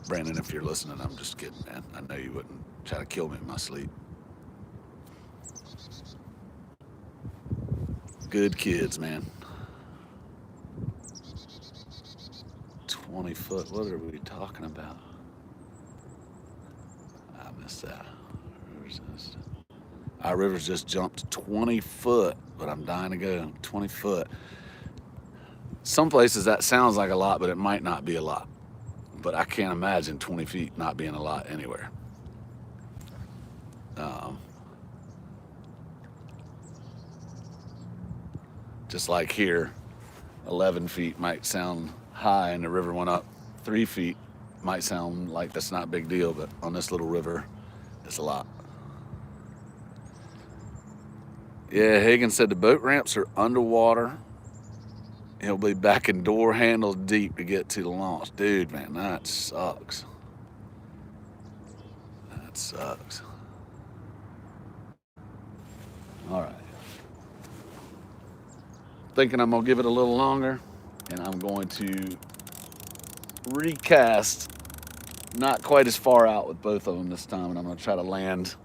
Speaker 1: Brandon, if you're listening, I'm just kidding, man. I know you wouldn't try to kill me in my sleep. Good kids, man. 20 foot, what are we talking about? I missed that. Our river's just jumped 20 foot, but I'm dying to go. 20 foot. Some places that sounds like a lot, but it might not be a lot. But I can't imagine 20 feet not being a lot anywhere. Just like here, 11 feet might sound high and the river went up 3 feet. Might sound like that's not a big deal, but on this little river, it's a lot. Yeah, Hagen said the boat ramps are underwater. He'll be back in door handles deep to get to the launch. Dude, man, that sucks. That sucks. All right. Thinking I'm going to give it a little longer, and I'm going to recast not quite as far out with both of them this time, and I'm going to try to land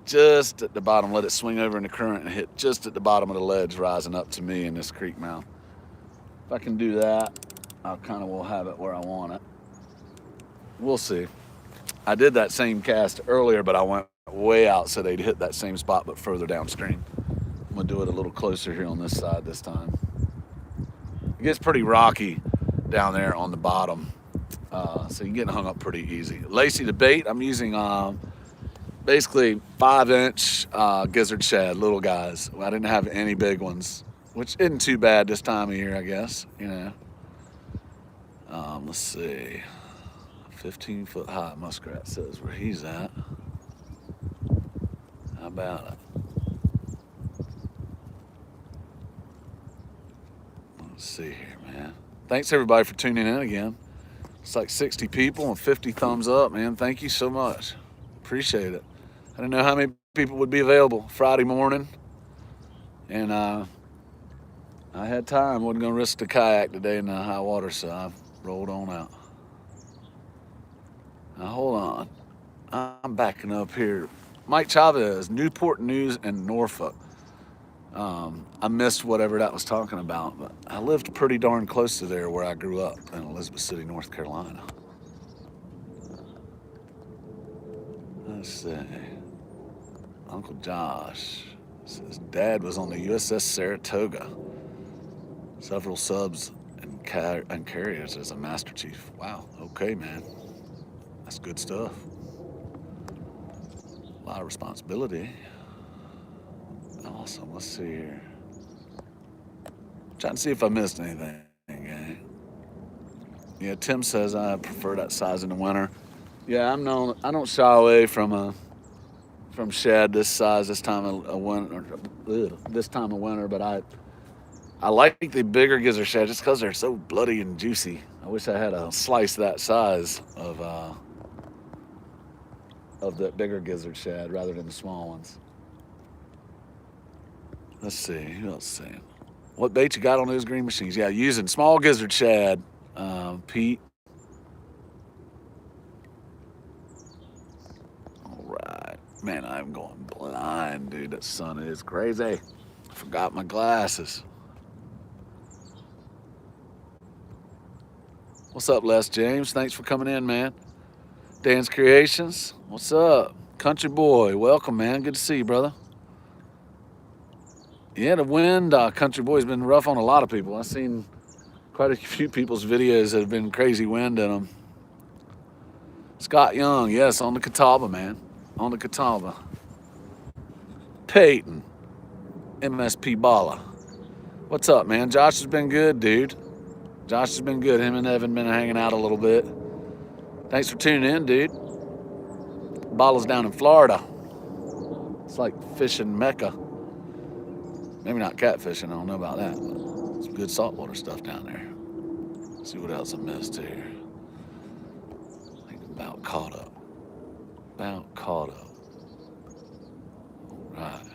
Speaker 1: just at the bottom, let it swing over in the current and hit just at the bottom of the ledge rising up to me in this creek mouth. If I can do that, I kind of will have it where I want it. We'll see. I did that same cast earlier, but I went way out so they'd hit that same spot, but further downstream. I'm gonna do it a little closer here on this side this time. It gets pretty rocky down there on the bottom, so you're getting hung up pretty easy. Lacey, the bait, I'm using basically 5-inch gizzard shad, little guys. I didn't have any big ones, which isn't too bad this time of year, I guess, you know. Let's see. 15 foot high muskrat says where he's at. How about it? Let's see here, man. Thanks everybody for tuning in again. It's like 60 people and 50 thumbs up, man. Thank you so much. Appreciate it. I didn't know how many people would be available Friday morning. And I had time. Wasn't going to risk the kayak today in the high water, so I rolled on out. Now, hold on. I'm backing up here. Mike Chavez, Newport News in Norfolk. I missed whatever that was talking about, but I lived pretty darn close to there where I grew up in Elizabeth City, North Carolina. Let's see. Uncle Josh says Dad was on the USS Saratoga. Several subs and carriers as a Master Chief. Wow. Okay, man. That's good stuff. lot of responsibility. Awesome. Let's see here. Trying to see if I missed anything. Okay. Yeah, Tim says I prefer that size in the winter. Yeah, I don't shy away from shad this size this time of winter. This time of winter, but I like the bigger gizzard shad just because they're so bloody and juicy. I wish I had a slice that size of the bigger gizzard shad rather than the small ones. Let's see, who else is saying? What bait you got on those green machines? Yeah, using small gizzard shad, Pete. All right. Man, I'm going blind, dude. That sun is crazy. I forgot my glasses. What's up, Les James? Thanks for coming in, man. Dan's Creations. What's up? Country Boy. Welcome, man. Good to see you, brother. Yeah, the wind, Country Boy's been rough on a lot of people. I've seen quite a few people's videos that have been crazy wind in them. Scott Young, yes, on the Catawba, man. On the Catawba. Peyton, MSP Bala. What's up, man? Josh has been good, dude. Josh has been good. Him and Evan been hanging out a little bit. Thanks for tuning in, dude. Bala's down in Florida. It's like fishing Mecca. Maybe not catfishing, I don't know about that, but some good saltwater stuff down there. Let's see what else I missed here. I think about caught up. About caught up. All right.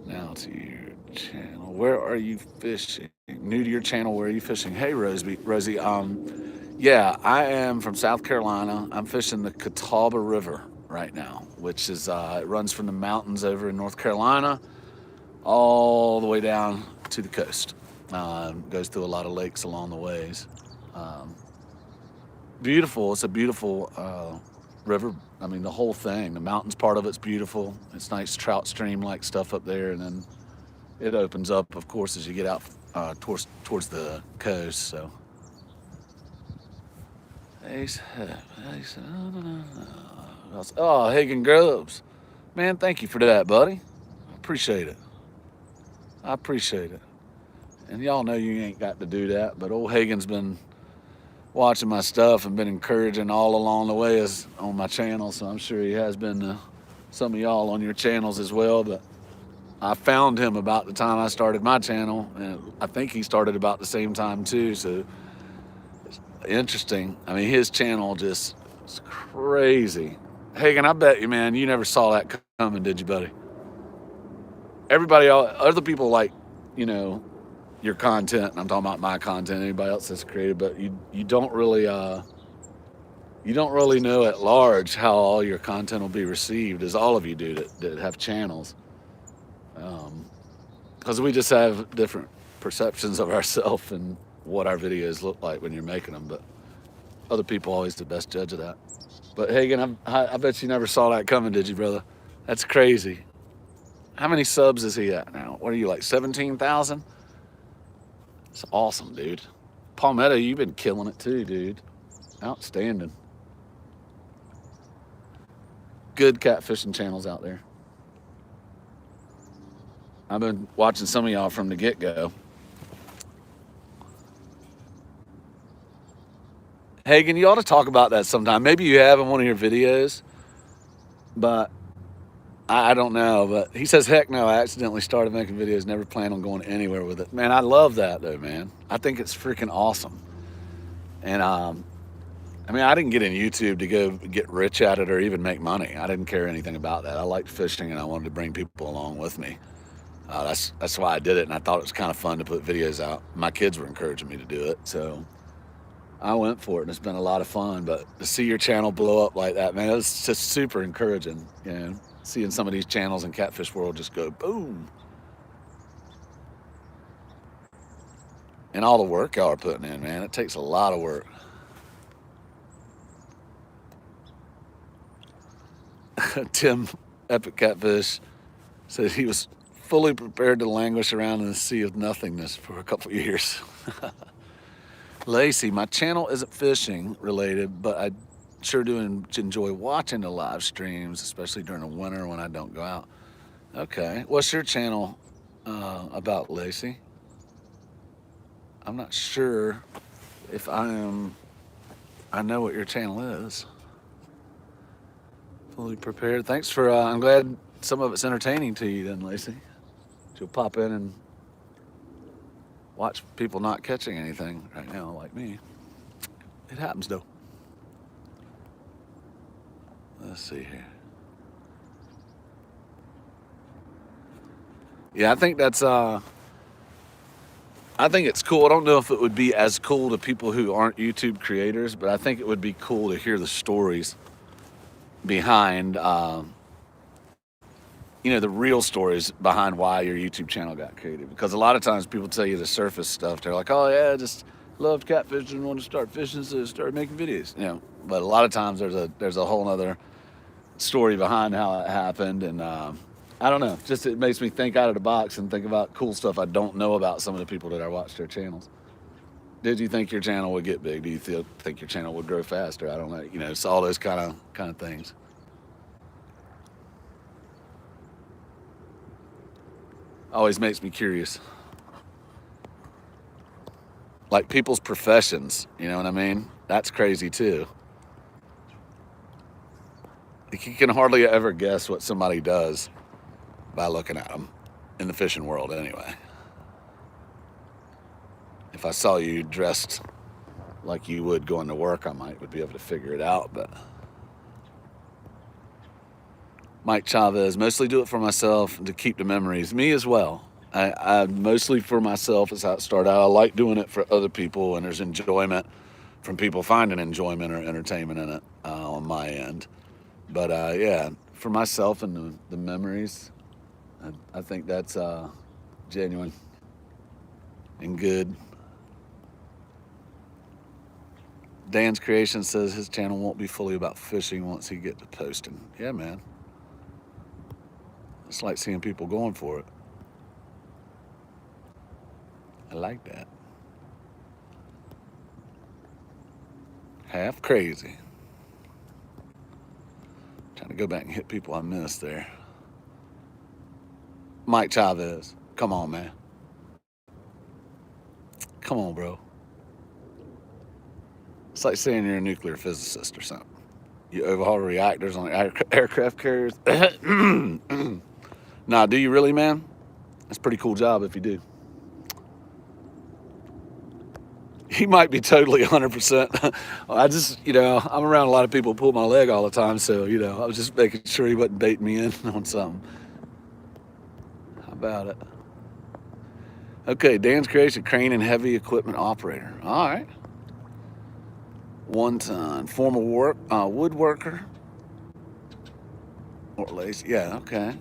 Speaker 1: Now to your channel. Where are you fishing? New to your channel, where are you fishing? Hey, Rosie. Yeah, I am from South Carolina. I'm fishing the Catawba River right now, which is, it runs from the mountains over in North Carolina all the way down to the coast. Goes through a lot of lakes along the ways. Beautiful. It's a beautiful river. I mean, the whole thing. The mountains part of it's beautiful. It's nice trout stream-like stuff up there, and then it opens up, of course, as you get out towards the coast. So, oh, Hagen Groves, man, thank you for that, buddy. I appreciate it. I appreciate it. And y'all know you ain't got to do that, but old Hagen's been watching my stuff and been encouraging all along the way on my channel, so I'm sure he has been to some of y'all on your channels as well. But I found him about the time I started my channel, and I think he started about the same time too, so it's interesting. I mean, his channel just is crazy. Hagen, I bet you, man, you never saw that coming, did you, buddy? Everybody, other people like, you know, your content, and I'm talking about my content, anybody else that's created, but you don't really know at large how all your content will be received, as all of you do that have channels, because we just have different perceptions of ourselves and what our videos look like when you're making them, but other people always the best judge of that. But Hagen, I bet you never saw that coming, did you, brother? That's crazy. How many subs is he at now? What are you, like 17,000? It's awesome, dude. Palmetto, you've been killing it too, dude. Outstanding. Good catfishing channels out there. I've been watching some of y'all from the get-go. Hagen, you ought to talk about that sometime. Maybe you have in one of your videos, but I don't know. But he says, heck no, I accidentally started making videos, never plan on going anywhere with it. Man, I love that though, man. I think it's freaking awesome. And I mean, I didn't get in YouTube to go get rich at it or even make money. I didn't care anything about that. I liked fishing and I wanted to bring people along with me. That's why I did it, and I thought it was kind of fun to put videos out. My kids were encouraging me to do it, so I went for it, and it's been a lot of fun. But to see your channel blow up like that, man, it was just super encouraging. You know, seeing some of these channels in Catfish World just go boom. And all the work y'all are putting in, man, it takes a lot of work. Tim, Epic Catfish, said he was fully prepared to languish around in the sea of nothingness for a couple years. Lacey, my channel isn't fishing related, but I sure do enjoy watching the live streams, especially during the winter when I don't go out. Okay. What's your channel about, Lacey? I'm not sure if I know what your channel is. Fully prepared. Thanks for, I'm glad some of it's entertaining to you then, Lacey. You'll pop in and watch people not catching anything right now like me. It happens though. Let's see here. Yeah, I think that's I think it's cool. I don't know if it would be as cool to people who aren't YouTube creators, but I think it would be cool to hear the stories behind the real stories behind why your YouTube channel got created. Because a lot of times people tell you the surface stuff. They're like, oh yeah, I just loved catfishing and wanted to start fishing, so I started making videos. But a lot of times there's a whole other story behind how it happened, and I don't know. Just it makes me think out of the box and think about cool stuff I don't know about some of the people that I watch their channels. Did you think your channel would get big? Do you think your channel would grow faster? I don't know. It's all those kind of things. Always makes me curious. Like people's professions, you know what I mean? That's crazy too. You can hardly ever guess what somebody does by looking at them in the fishing world anyway. If I saw you dressed like you would going to work, I would be able to figure it out, but Mike Chavez, mostly do it for myself and to keep the memories. Me as well. I mostly for myself is how it started out. I like doing it for other people, and there's enjoyment from people finding enjoyment or entertainment in it on my end. But yeah, for myself and the memories, I think that's genuine and good. Dan's Creation says his channel won't be fully about fishing once he gets to posting. Yeah, man. It's like seeing people going for it. I like that. Half crazy. Trying to go back and hit people I missed there. Mike Chavez, come on, man. Come on, bro. It's like saying you're a nuclear physicist or something. You overhaul reactors on aircraft carriers. Nah, do you really, man? That's a pretty cool job if you do. He might be totally 100%. I just, I'm around a lot of people who pull my leg all the time, so, I was just making sure he wasn't baiting me in on something. How about it? Okay, Dan's Creation, crane and heavy equipment operator. All right. 1 ton, former woodworker. Or lace, yeah, okay.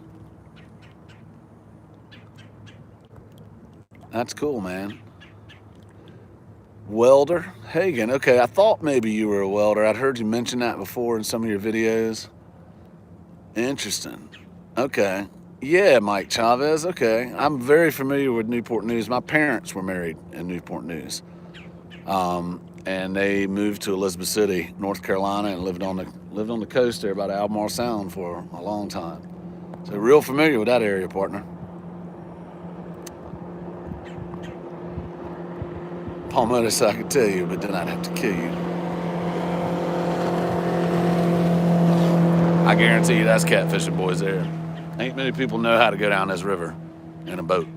Speaker 1: That's cool, man. Welder, Hagen. Okay, I thought maybe you were a welder. I'd heard you mention that before in some of your videos. Interesting. Okay. Yeah, Mike Chavez. Okay. I'm very familiar with Newport News. My parents were married in Newport News. And they moved to Elizabeth City, North Carolina, and lived on the coast there by the Albemarle Sound for a long time. So real familiar with that area, partner. Palmetto, so I could tell you, but then I'd have to kill you. I guarantee you that's catfishing boys there. Ain't many people know how to go down this river in a boat.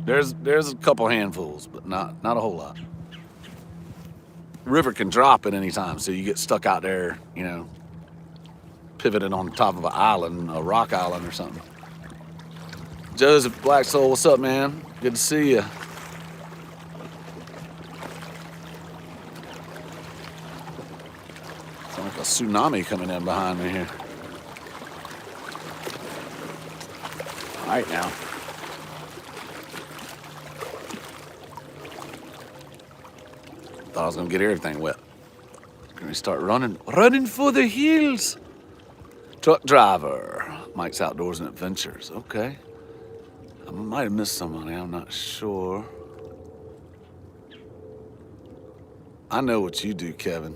Speaker 1: There's a couple handfuls, but not a whole lot. River can drop at any time, so you get stuck out there, pivoted on top of an island, a rock island or something. Joseph Black Soul, what's up, man? Good to see you. Sounds like a tsunami coming in behind me here. All right now. Thought I was gonna get everything wet. Gonna start running for the hills. Truck driver, Mike's Outdoors and Adventures. Okay. I might have missed somebody, I'm not sure. I know what you do, Kevin.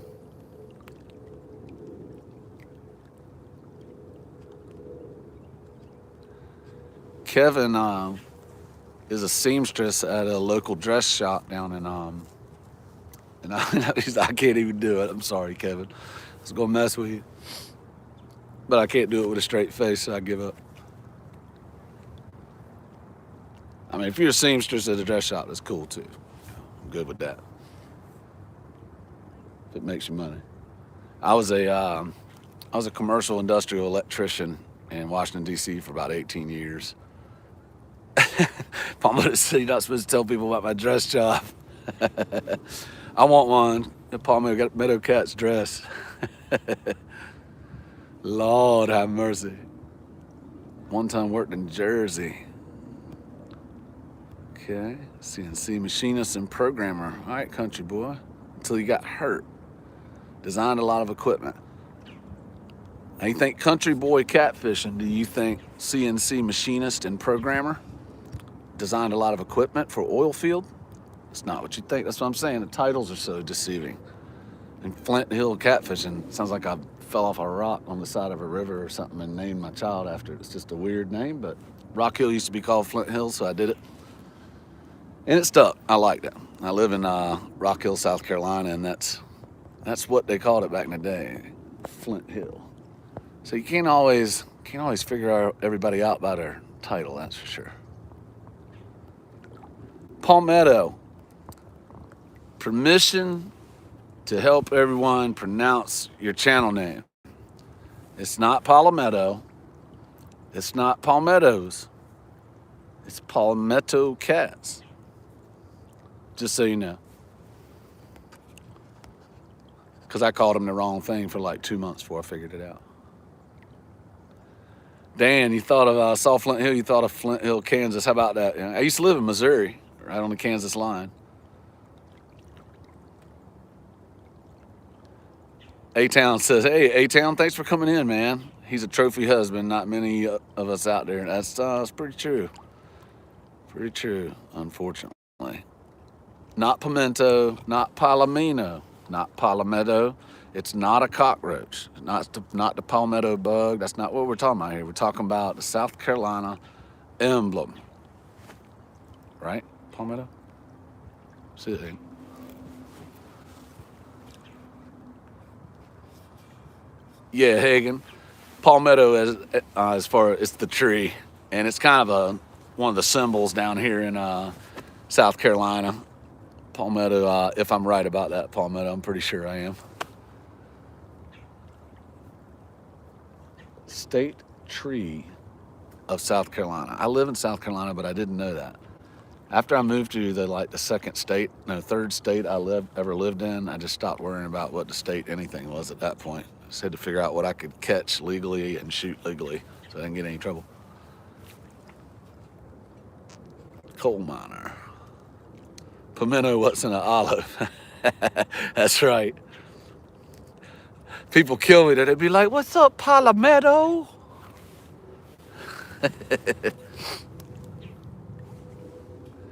Speaker 1: Kevin is a seamstress at a local dress shop down in and I can't even do it. I'm sorry, Kevin. I was gonna mess with you, but I can't do it with a straight face, so I give up. I mean, if you're a seamstress at a dress shop, that's cool too. I'm good with that. If it makes you money. I was a commercial industrial electrician in Washington D.C. for about 18 years. Palmetto City, not supposed to tell people about my dress job. I want one. The Palmetto Cat's dress. Lord have mercy. One time worked in Jersey. Okay, CNC machinist and programmer. All right, country boy. Until you got hurt. Designed a lot of equipment. Now you think country boy catfishing, do you think CNC machinist and programmer? Designed a lot of equipment for oil field? It's not what you think. That's what I'm saying. The titles are so deceiving. And Flint Hill catfishing sounds like I fell off a rock on the side of a river or something and named my child after it. It's just a weird name, but Rock Hill used to be called Flint Hill, so I did it. And it stuck. I liked it. I live in Rock Hill, South Carolina, and that's what they called it back in the day, Flint Hill. So you can't always figure everybody out by their title, that's for sure. Palmetto. Permission to help everyone pronounce your channel name. It's not Palmetto. It's not Palmettos. It's Palmetto Cats. Just so you know. Because I called them the wrong thing for like 2 months before I figured it out. Dan, you thought of saw Flint Hill, you thought of Flint Hill, Kansas. How about that? I used to live in Missouri, right on the Kansas line. A-Town says, hey, A-Town, thanks for coming in, man. He's a trophy husband, not many of us out there. That's pretty true. Pretty true, unfortunately. Not pimento, not palomino, not palmetto. It's not a cockroach, not the palmetto bug. That's not what we're talking about here. We're talking about the South Carolina emblem, right? Palmetto? See it. Yeah, Hagen. Palmetto, as far as it's the tree, and it's kind of one of the symbols down here in South Carolina. Palmetto, if I'm right about that, palmetto, I'm pretty sure I am. State tree of South Carolina. I live in South Carolina, but I didn't know that. After I moved to the third state I ever lived in, I just stopped worrying about what the state anything was at that point. I just had to figure out what I could catch legally and shoot legally so I didn't get any trouble. Coal miner. Pimento, what's in an olive? That's right. People kill me, they'd be like, what's up, Palmetto?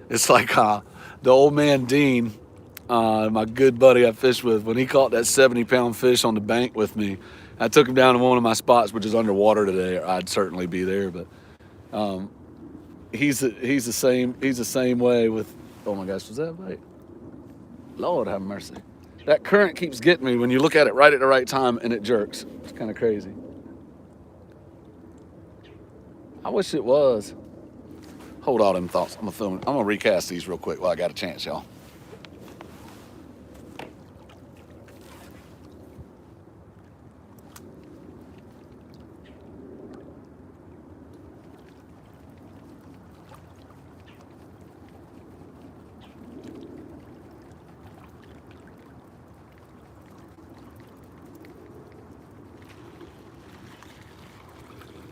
Speaker 1: It's like the old man Dean, my good buddy I fished with, when he caught that 70-pound fish on the bank with me. I took him down to one of my spots, which is underwater today. Or I'd certainly be there, but he's the same way with. Oh my gosh, was that right? Lord have mercy. That current keeps getting me when you look at it right at the right time and it jerks. It's kind of crazy. I wish it was. Hold all them thoughts. I'm gonna recast these real quick while I got a chance, y'all.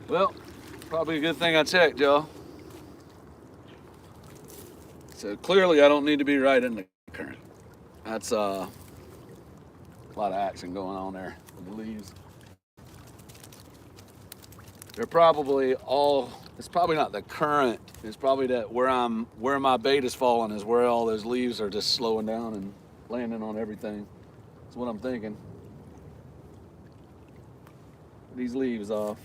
Speaker 1: Well, probably a good thing I checked, y'all. So clearly I don't need to be right in the current. That's a lot of action going on there with the leaves. They're probably it's probably not the current. It's probably that where my bait is falling is where all those leaves are just slowing down and landing on everything. That's what I'm thinking. These leaves off.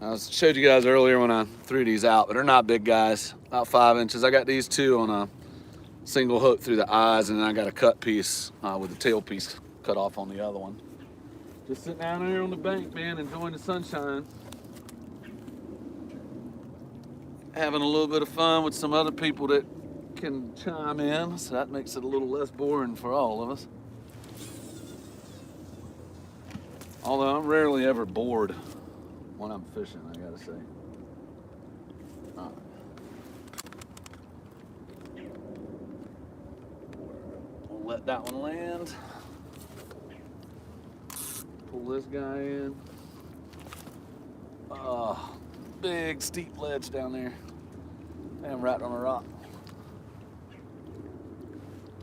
Speaker 1: I showed you guys earlier when I threw these out, but they're not big guys, about 5 inches. I got these two on a single hook through the eyes, and then I got a cut piece with the tail piece cut off on the other one. Just sitting down here on the bank, man, enjoying the sunshine. Having a little bit of fun with some other people that can chime in, so that makes it a little less boring for all of us. Although I'm rarely ever bored when I'm fishing, I gotta say. All right. We'll let that one land. Pull this guy in. Big steep ledge down there. I'm right on a rock.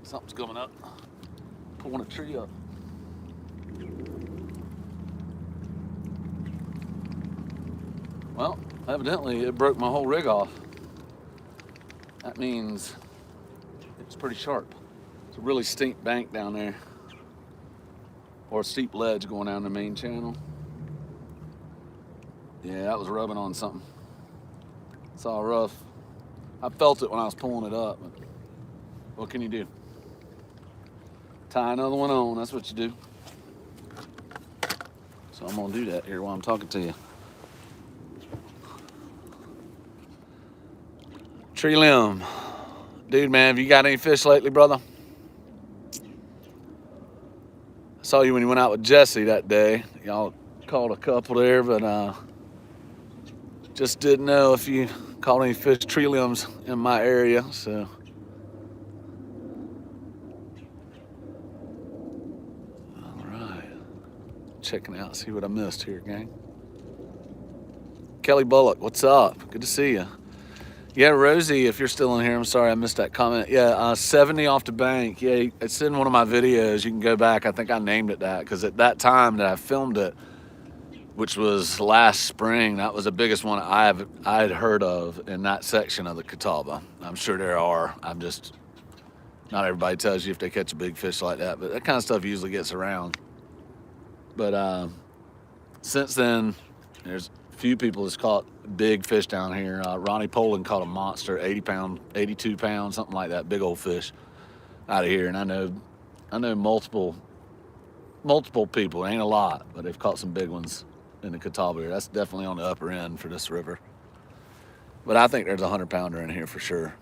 Speaker 1: Something's coming up. Pulling a tree up. Well, evidently it broke my whole rig off. That means it's pretty sharp. It's a really steep bank down there, or a steep ledge going down the main channel. Yeah, that was rubbing on something. It's all rough. I felt it when I was pulling it up, but what can you do? Tie another one on, that's what you do. So I'm gonna do that here while I'm talking to you. Tree limb. Dude, man, have you got any fish lately, brother? I saw you when you went out with Jesse that day. Y'all caught a couple there, but just didn't know if you caught any fish tree limbs in my area, so. All right. Checking out, see what I missed here, gang. Kelly Bullock, what's up? Good to see you. Yeah, Rosie, if you're still in here, I'm sorry I missed that comment. Yeah, 70 off the bank. Yeah, it's in one of my videos. You can go back. I think I named it that because at that time that I filmed it, which was last spring, that was the biggest one I had heard of in that section of the Catawba. I'm sure there are. Not everybody tells you if they catch a big fish like that, but that kind of stuff usually gets around. But since then, there's a few people that's caught big fish down here. Ronnie Poland caught a monster, 80 pound, 82 pounds, something like that, big old fish out of here. And I know multiple people, ain't a lot, but they've caught some big ones in the Catawba here. That's definitely on the upper end for this river. But I think there's a 100-pounder in here for sure.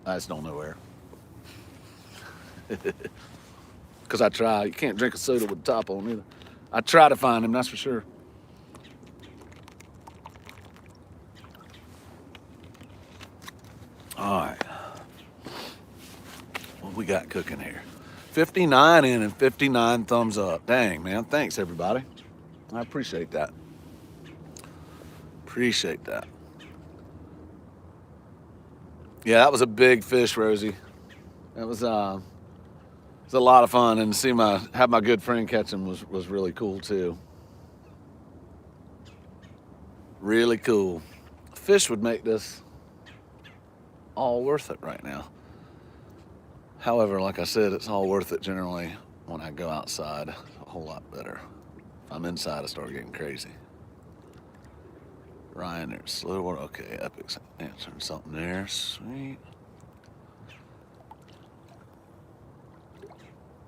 Speaker 1: I just don't know where. Because I try. You can't drink a soda with the top on either. I try to find him, that's for sure. All right. What we got cooking here? 59 in and 59 thumbs up. Dang, man. Thanks, everybody. I appreciate that. Appreciate that. Yeah, that was a big fish, Rosie. It was a lot of fun, and to see have my good friend catch him was really cool too. Really cool. Fish would make this all worth it right now. However, like I said, it's all worth it generally when I go outside. A whole lot better. If I'm inside, I start getting crazy. Ryan, there's slow water. Okay, Epic's answering something there. Sweet.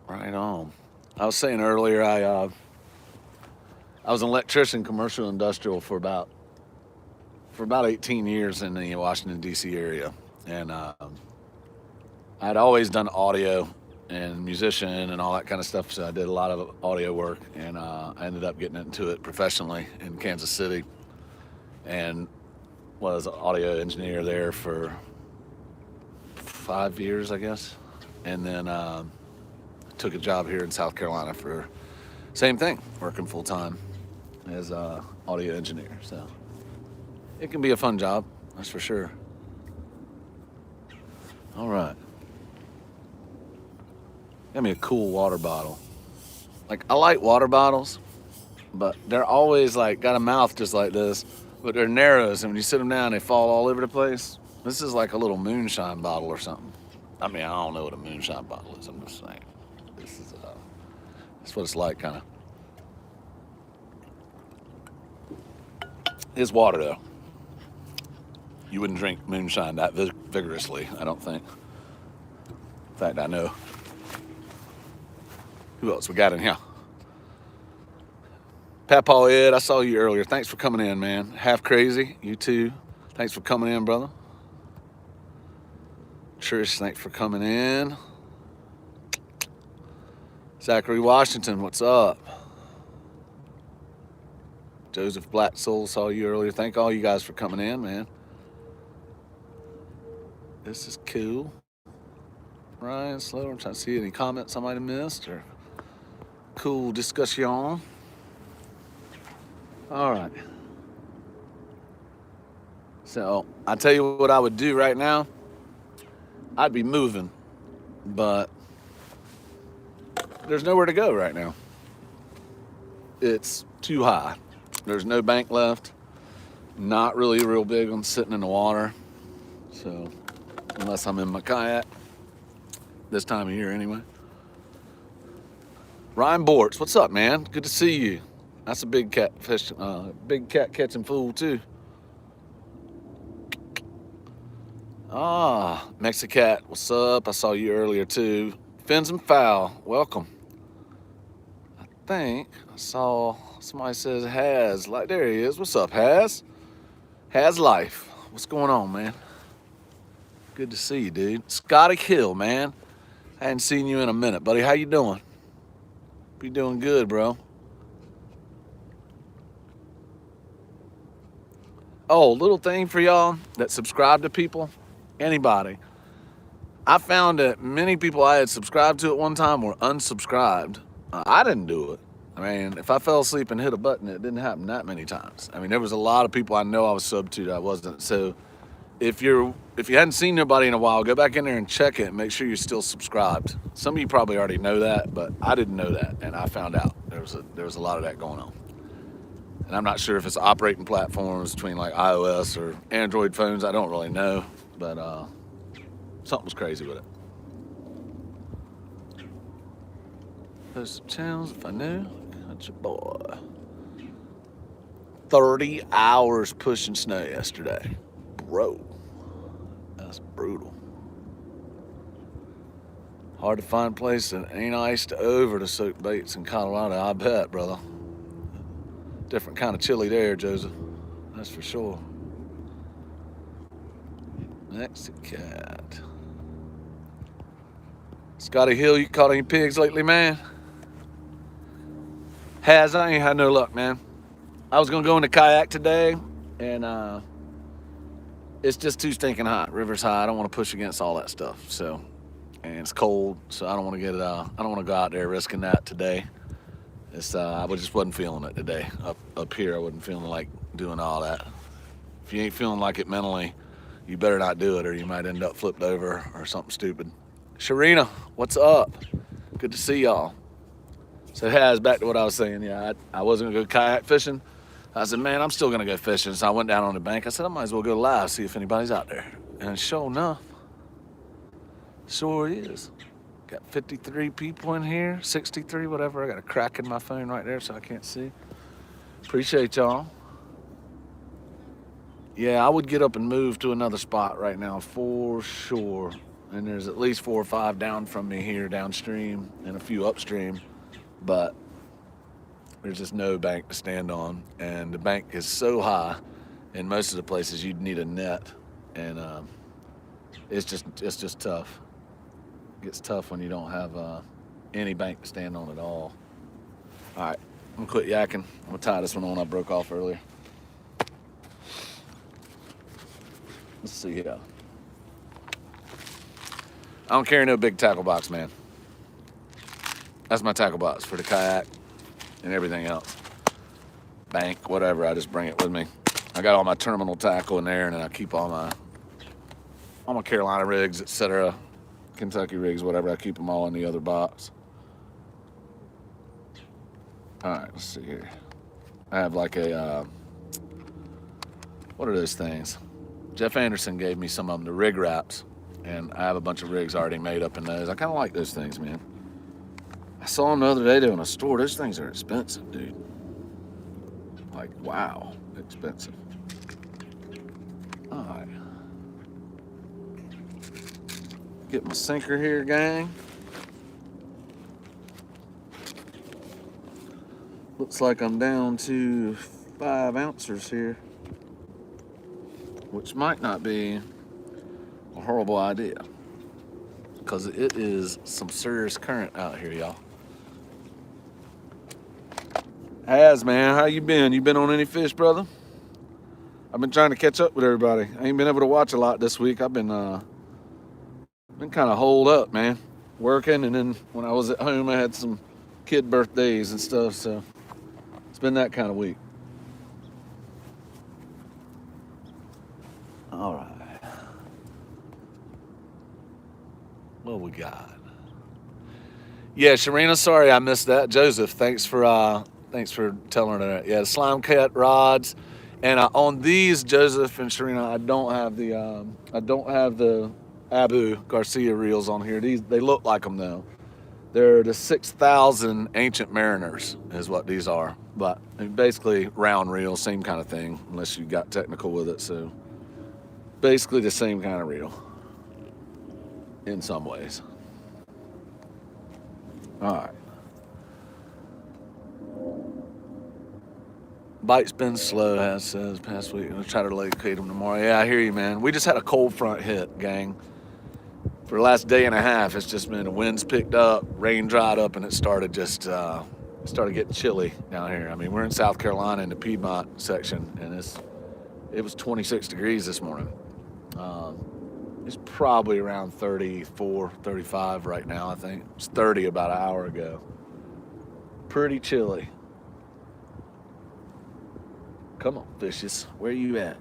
Speaker 1: Right on. I was saying earlier, I was an electrician, commercial industrial for about 18 years in the Washington, D.C. area. And I'd always done audio and musician and all that kind of stuff, so I did a lot of audio work, and I ended up getting into it professionally in Kansas City and was an audio engineer there for 5 years, I guess. And then took a job here in South Carolina for same thing, working full-time as a audio engineer. So it can be a fun job, that's for sure. All right. Got me a cool water bottle. Like, I like water bottles, but they're always like got a mouth just like this, but they're narrows, and when you sit them down, they fall all over the place. This is like a little moonshine bottle or something. I mean, I don't know what a moonshine bottle is. I'm just saying. This is that's what it's like, kind of. It's water, though. You wouldn't drink moonshine that vigorously, I don't think. In fact, I know. Who else we got in here? Papaw Ed, I saw you earlier. Thanks for coming in, man. Half Crazy, you too. Thanks for coming in, brother. Trish, thanks for coming in. Zachary Washington, what's up? Joseph Black Soul, saw you earlier. Thank all you guys for coming in, man. This is cool. Ryan Slow, I'm trying to see any comments I might have missed or cool discussion. All right. So I tell you what I would do right now. I'd be moving, but there's nowhere to go right now. It's too high. There's no bank left. Not really real big on sitting in the water. So unless I'm in my kayak, this time of year anyway. Ryan Bortz, what's up, man? Good to see you. That's a big catfish, big cat catching fool too. Ah, Mexicat, what's up? I saw you earlier too. Fins and Foul, welcome. I think I saw somebody says Has, like there he is. What's up, Has? Has Life. What's going on, man? Good to see you, dude. Scotty Hill, man. I hadn't seen you in a minute, buddy. How you doing? Be doing good, bro. Oh, little thing for y'all that subscribe to people. Anybody. I found that many people I had subscribed to at one time were unsubscribed. I didn't do it. I mean, if I fell asleep and hit a button, it didn't happen that many times. I mean, there was a lot of people I know I was subbed to that I wasn't. So if you hadn't seen nobody in a while, go back in there and check it and make sure you're still subscribed. Some of you probably already know that, but I didn't know that, and I found out there was a lot of that going on. And I'm not sure if it's operating platforms between like iOS or Android phones. I don't really know, but something was crazy with it. There's some channels if I knew. That's your boy. 30 hours pushing snow yesterday. Bro, that's brutal. Hard to find a place that ain't iced over to soak baits in Colorado, I bet, brother. Different kind of chili there, Joseph. That's for sure. Mexicat. Scotty Hill, you caught any pigs lately, man? I ain't had no luck, man. I was gonna go in the kayak today, and it's just too stinking hot. River's high. I don't want to push against all that stuff. So, and it's cold, so I don't want to I don't want to go out there risking that today. I just wasn't feeling it today. Up here, I wasn't feeling like doing all that. If you ain't feeling like it mentally, you better not do it, or you might end up flipped over or something stupid. Sharina, what's up? Good to see y'all. So back to what I was saying. Yeah, I wasn't gonna go kayak fishing. I said, man, I'm still gonna go fishing. So I went down on the bank. I said, I might as well go live, see if anybody's out there. And sure enough, sure is. Got 53 people in here, 63, whatever. I got a crack in my phone right there, so I can't see. Appreciate y'all. Yeah, I would get up and move to another spot right now for sure. And there's at least 4 or 5 down from me here downstream and a few upstream. But there's just no bank to stand on. And the bank is so high in most of the places you'd need a net. And it's just tough. It gets tough when you don't have any bank to stand on at all. All right, I'm gonna quit yakking. I'm gonna tie this one on I broke off earlier. Let's see here. I don't carry no big tackle box, man. That's my tackle box for the kayak and everything else. Bank, whatever, I just bring it with me. I got all my terminal tackle in there, and then I keep all my Carolina rigs, etc., Kentucky rigs, whatever. I keep them all in the other box. All right, let's see here. I have like a, what are those things? Jeff Anderson gave me some of them, the rig wraps, and I have a bunch of rigs already made up in those. I kind of like those things, man. I saw them the other day in a store. Those things are expensive, dude. Like, wow, expensive. All right. Get my sinker here, gang. Looks like I'm down to 5 ounces here, which might not be a horrible idea because it is some serious current out here, y'all. Has, man, how you been? You been on any fish, brother? I've been trying to catch up with everybody. I ain't been able to watch a lot this week. I've been kind of holed up, man, working, and then when I was at home, I had some kid birthdays and stuff, so it's been that kind of week. All right. What we got? Yeah, Sharina, sorry I missed that. Joseph, thanks for telling her that. Yeah, the slime cat rods, and on these, Joseph and Sharina, I don't have the Abu Garcia reels on here. They look like them though. They're the 6,000 Ancient Mariners is what these are, but basically round reel, same kind of thing, unless you got technical with it. So basically the same kind of reel in some ways. All right. Bite's been slow, as says past week. I'm gonna try to locate them tomorrow. Yeah, I hear you, man. We just had a cold front hit, gang. For the last day and a half, it's just been the winds picked up, rain dried up, and it started getting chilly down here. I mean, we're in South Carolina in the Piedmont section, and it was 26 degrees this morning. It's probably around 34, 35 right now, I think. It was 30 about an hour ago. Pretty chilly. Come on, fishes. Where you at?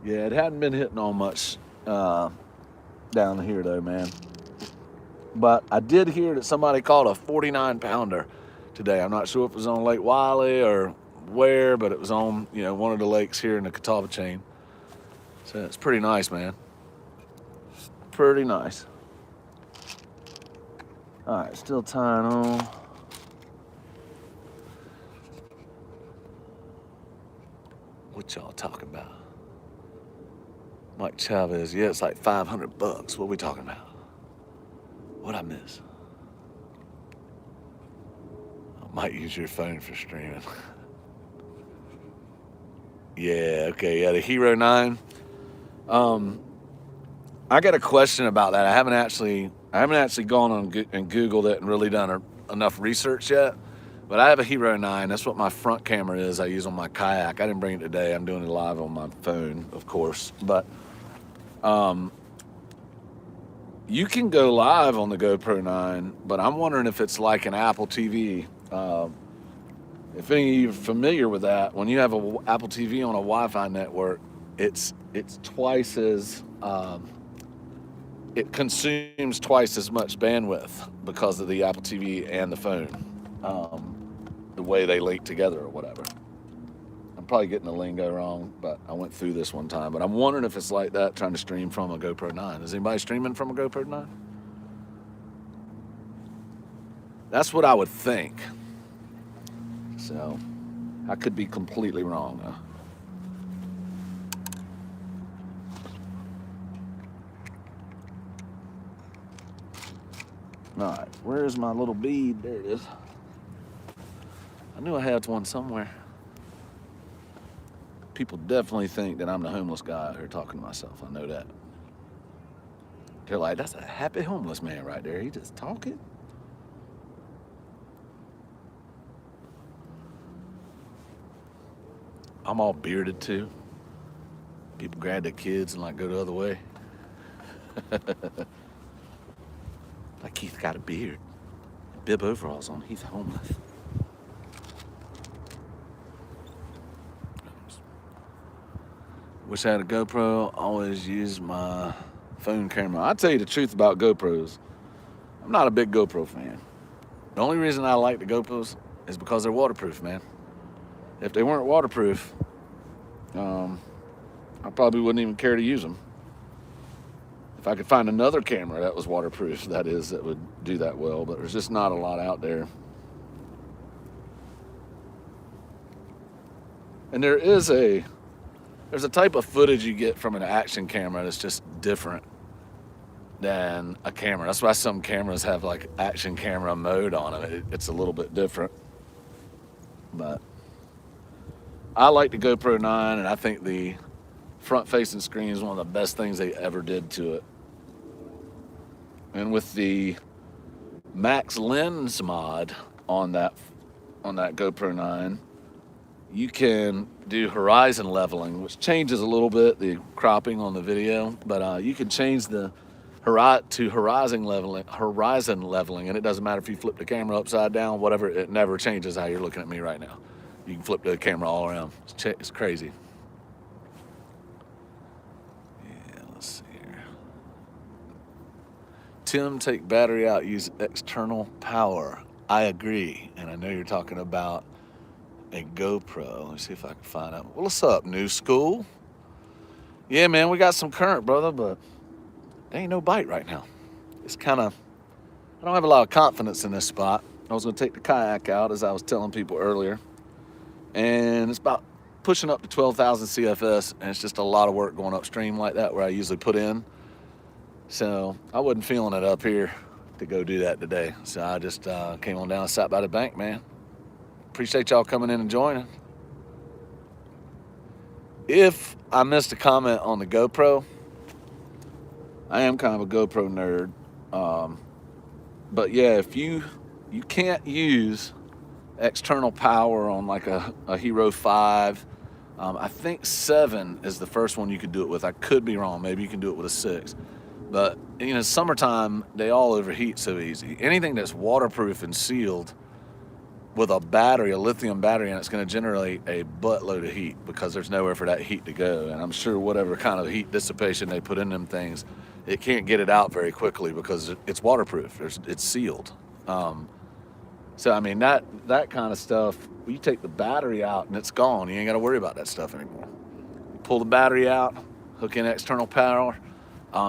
Speaker 1: Yeah, it hadn't been hitting on much down here, though, man. But I did hear that somebody caught a 49-pounder today. I'm not sure if it was on Lake Wiley or where, but it was on, one of the lakes here in the Catawba chain. So it's pretty nice, man. Pretty nice. All right, still tying on. What y'all talking about? Mike Chavez, yeah, it's like $500. What are we talking about? What'd I miss? I might use your phone for streaming. Yeah, okay, yeah, the Hero 9. I got a question about that. I haven't actually gone on and Googled it and really done enough research yet. But I have a Hero 9. That's what my front camera is. I use on my kayak. I didn't bring it today. I'm doing it live on my phone, of course. But you can go live on the GoPro 9, but I'm wondering if it's like an Apple TV. If any of you are familiar with that, when you have an Apple TV on a Wi-Fi network, it's twice as it consumes twice as much bandwidth because of the Apple TV and the phone, the way they link together or whatever. I'm probably getting the lingo wrong, but I went through this one time. But I'm wondering if it's like that, trying to stream from a GoPro 9. Is anybody streaming from a GoPro 9? That's what I would think. So I could be completely wrong, though. All right, where's my little bead? There it is. I knew I had one somewhere. People definitely think that I'm the homeless guy out here talking to myself. I know that. They're like, that's a happy homeless man right there. He just talking. I'm all bearded too. People grab their kids and like go the other way. Like Keith got a beard. Bib overalls on. He's homeless. Wish I had a GoPro. Always use my phone camera. I'll tell you the truth about GoPros. I'm not a big GoPro fan. The only reason I like the GoPros is because they're waterproof, man. If they weren't waterproof, I probably wouldn't even care to use them. If I could find another camera that was waterproof, that would do that well, but there's just not a lot out there. And there's a type of footage you get from an action camera that's just different than a camera. That's why some cameras have like action camera mode on them. It's a little bit different. But I like the GoPro 9, and I think the front-facing screen is one of the best things they ever did to it. And with the max lens mod on that GoPro 9, you can do horizon leveling, which changes a little bit the cropping on the video, but you can change the horizon leveling, and it doesn't matter if you flip the camera upside down, whatever. It never changes how you're looking at me right now. You can flip the camera all around. It's crazy. Yeah, let's see here. Tim, take battery out, use external power. I agree, and I know you're talking about a GoPro. Let me see if I can find out. Well, what's up, New School? Yeah, man, we got some current, brother, but there ain't no bite right now. It's kind of, I don't have a lot of confidence in this spot. I was going to take the kayak out, as I was telling people earlier, and it's about pushing up to 12,000 CFS, and it's just a lot of work going upstream like that where I usually put in. So I wasn't feeling it up here to go do that today. So I just came on down and sat by the bank, man. Appreciate y'all coming in and joining. If I missed a comment on the GoPro, I am kind of a GoPro nerd. But yeah, if you can't use external power on like a Hero 5, I think 7 is the first one you could do it with. I could be wrong. Maybe you can do it with a 6. But, you know, summertime, they all overheat so easy. Anything that's waterproof and sealed with a battery, a lithium battery, and it's going to generate a buttload of heat because there's nowhere for that heat to go. And I'm sure whatever kind of heat dissipation they put in them things, it can't get it out very quickly because it's waterproof. It's sealed. So, I mean, that kind of stuff, you take the battery out and it's gone. You ain't got to worry about that stuff anymore. You pull the battery out, hook in external power.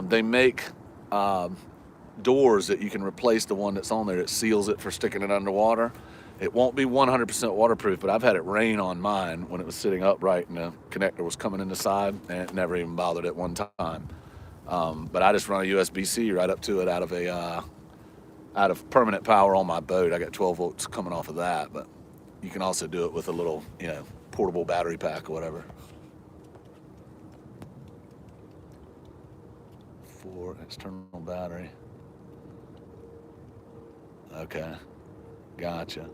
Speaker 1: They make doors that you can replace the one that's on there that seals it for sticking it underwater. It won't be 100% waterproof, but I've had it rain on mine when it was sitting upright and the connector was coming in the side, and it never even bothered it one time. But I just run a USB-C right up to it out of permanent power on my boat. I got 12 volts coming off of that, but you can also do it with a little, you know, portable battery pack or whatever. For external battery. Okay, gotcha.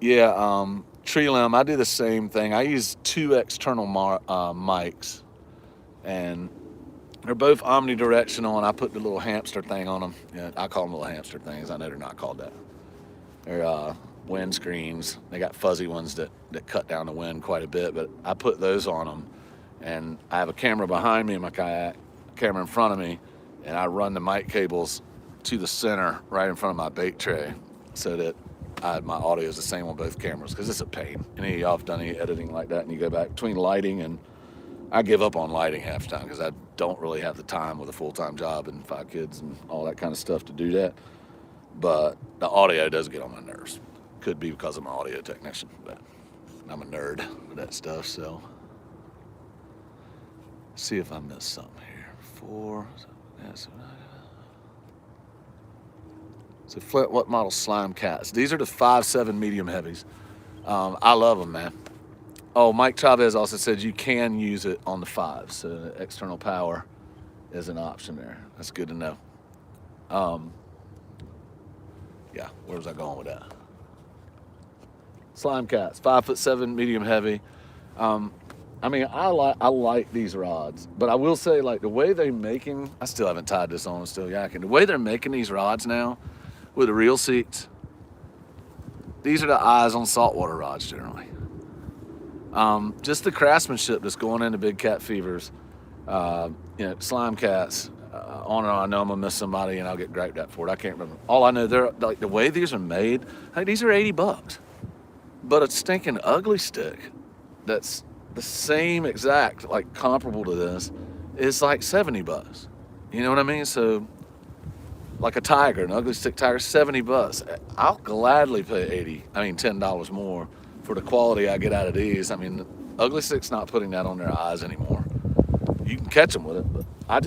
Speaker 1: Yeah, tree limb, I do the same thing. I use 2 external mics, and they're both omnidirectional, and I put the little hamster thing on them. Yeah, I call them little hamster things. I know they're not called that. They're wind screens. They got fuzzy ones that cut down the wind quite a bit, but I put those on them, and I have a camera behind me in my kayak, a camera in front of me, and I run the mic cables to the center right in front of my bait tray so that my audio is the same on both cameras, because it's a pain. Any of y'all have done any editing like that and you go back between lighting, and I give up on lighting half the time because I don't really have the time with a full-time job and 5 kids and all that kind of stuff to do that. But the audio does get on my nerves. Could be because I'm an audio technician, but I'm a nerd with that stuff. So see if I missed something here. 4. So Flint, what model slime cats? These are the 5.7 medium heavies. I love them, man. Oh, Mike Chavez also said you can use it on the 5, so external power is an option there. That's good to know. Yeah, where was I going with that? Slime cats, 5'7", medium heavy. I mean, I like these rods, but I will say, like, the way they're making, I still haven't tied this on, I'm still yakking. The way they're making these rods now with the reel seats, these are the eyes on saltwater rods generally. Just the craftsmanship that's going into big cat fevers, you know, slime cats, on and on. I know I'm gonna miss somebody and I'll get griped at for it. I can't remember. All I know, they're like, the way these are made, like, these are $80, but a stinking ugly stick that's the same exact, like, comparable to this, is like $70. You know what I mean? So, like a tiger, an ugly stick tiger, $70. I'll gladly pay $10 more for the quality I get out of these. I mean, Ugly Stick's not putting that on their eyes anymore. You can catch them with it, but I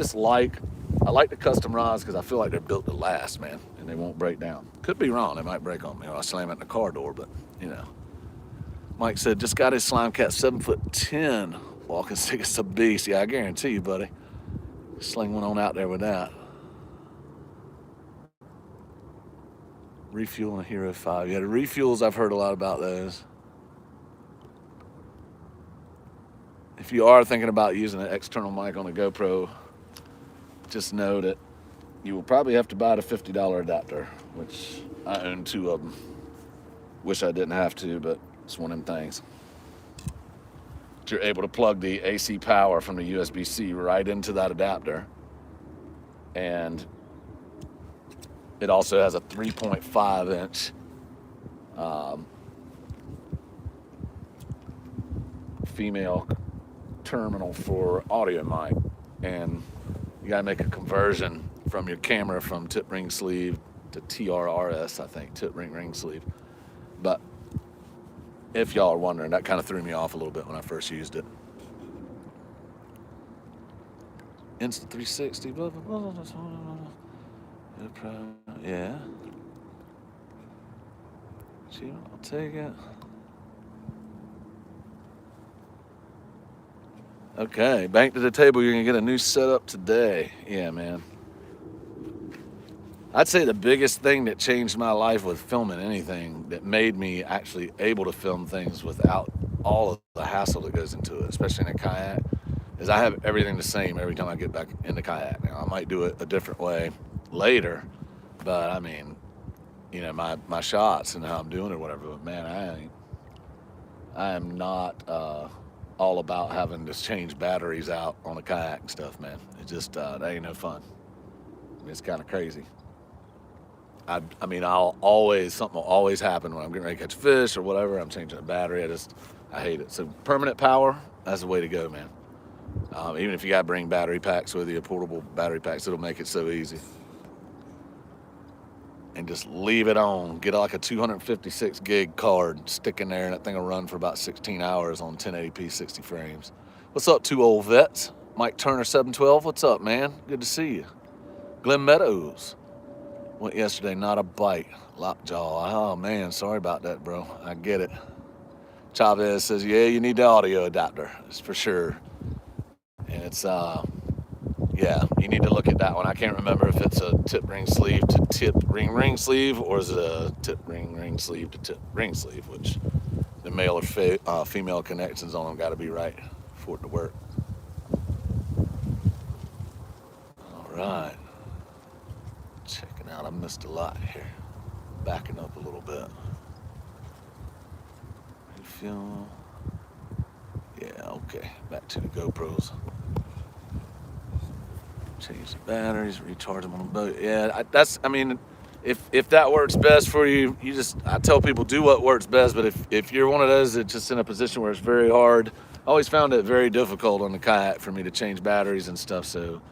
Speaker 1: like the custom rods because I feel like they're built to last, man, and they won't break down. Could be wrong; they might break on me, or I slam it in the car door. But you know, Mike said just got his slime cat 7'10" walking stick. It's a beast. Yeah, I guarantee you, buddy. Sling one on out there with that. Refuel on a Hero 5. Yeah, the refuels, I've heard a lot about those. If you are thinking about using an external mic on a GoPro, just know that you will probably have to buy the $50 adapter, which I own 2 of them. Wish I didn't have to, but it's one of them things. You're able to plug the AC power from the USB-C right into that adapter, and it also has a 3.5-inch female terminal for audio mic, and you gotta make a conversion from your camera from tip ring sleeve to TRRS, I think, tip ring sleeve. But if y'all are wondering, that kind of threw me off a little bit when I first used it. Insta 360, blah, blah, blah, blah, blah. Yeah. I'll take it. Okay, bank to the table. You're gonna get a new setup today. Yeah, man. I'd say the biggest thing that changed my life with filming anything, that made me actually able to film things without all of the hassle that goes into it, especially in a kayak, is I have everything the same every time I get back in the kayak. Now, I might do it a different way later, but I mean, you know, my shots and how I'm doing it or whatever, but man, I am not all about having to change batteries out on a kayak and stuff, man. It just, that ain't no fun. I mean, it's kind of crazy. I mean, something will always happen when I'm getting ready to catch fish or whatever. I'm changing a battery. I hate it. So permanent power, that's the way to go, man. Even if you got to bring battery packs with you, portable battery packs, it'll make it so easy. And just leave it on. Get like a 256 gig card, stick in there, and that thing will run for about 16 hours on 1080p 60 frames. What's up, 2 old vets? Mike Turner 712, what's up, man? Good to see you. Glenn Meadows. Went yesterday, not a bite. Lockjaw. Oh, man, sorry about that, bro. I get it. Chavez says, yeah, you need the audio adapter. It's for sure. And it's, yeah, you need to look at that one. I can't remember if it's a tip ring sleeve to tip ring sleeve, or is it a tip ring sleeve to tip ring sleeve, which the male or female connections on them got to be right for it to work. All right. Checking out, I missed a lot here. Backing up a little bit. Refuel. Yeah, okay. Back to the GoPros. Change the batteries, recharge them on the boat. Yeah, I mean, if that works best for you, I tell people do what works best. But if you're one of those that's just in a position where it's very hard, I always found it very difficult on the kayak for me to change batteries and stuff. So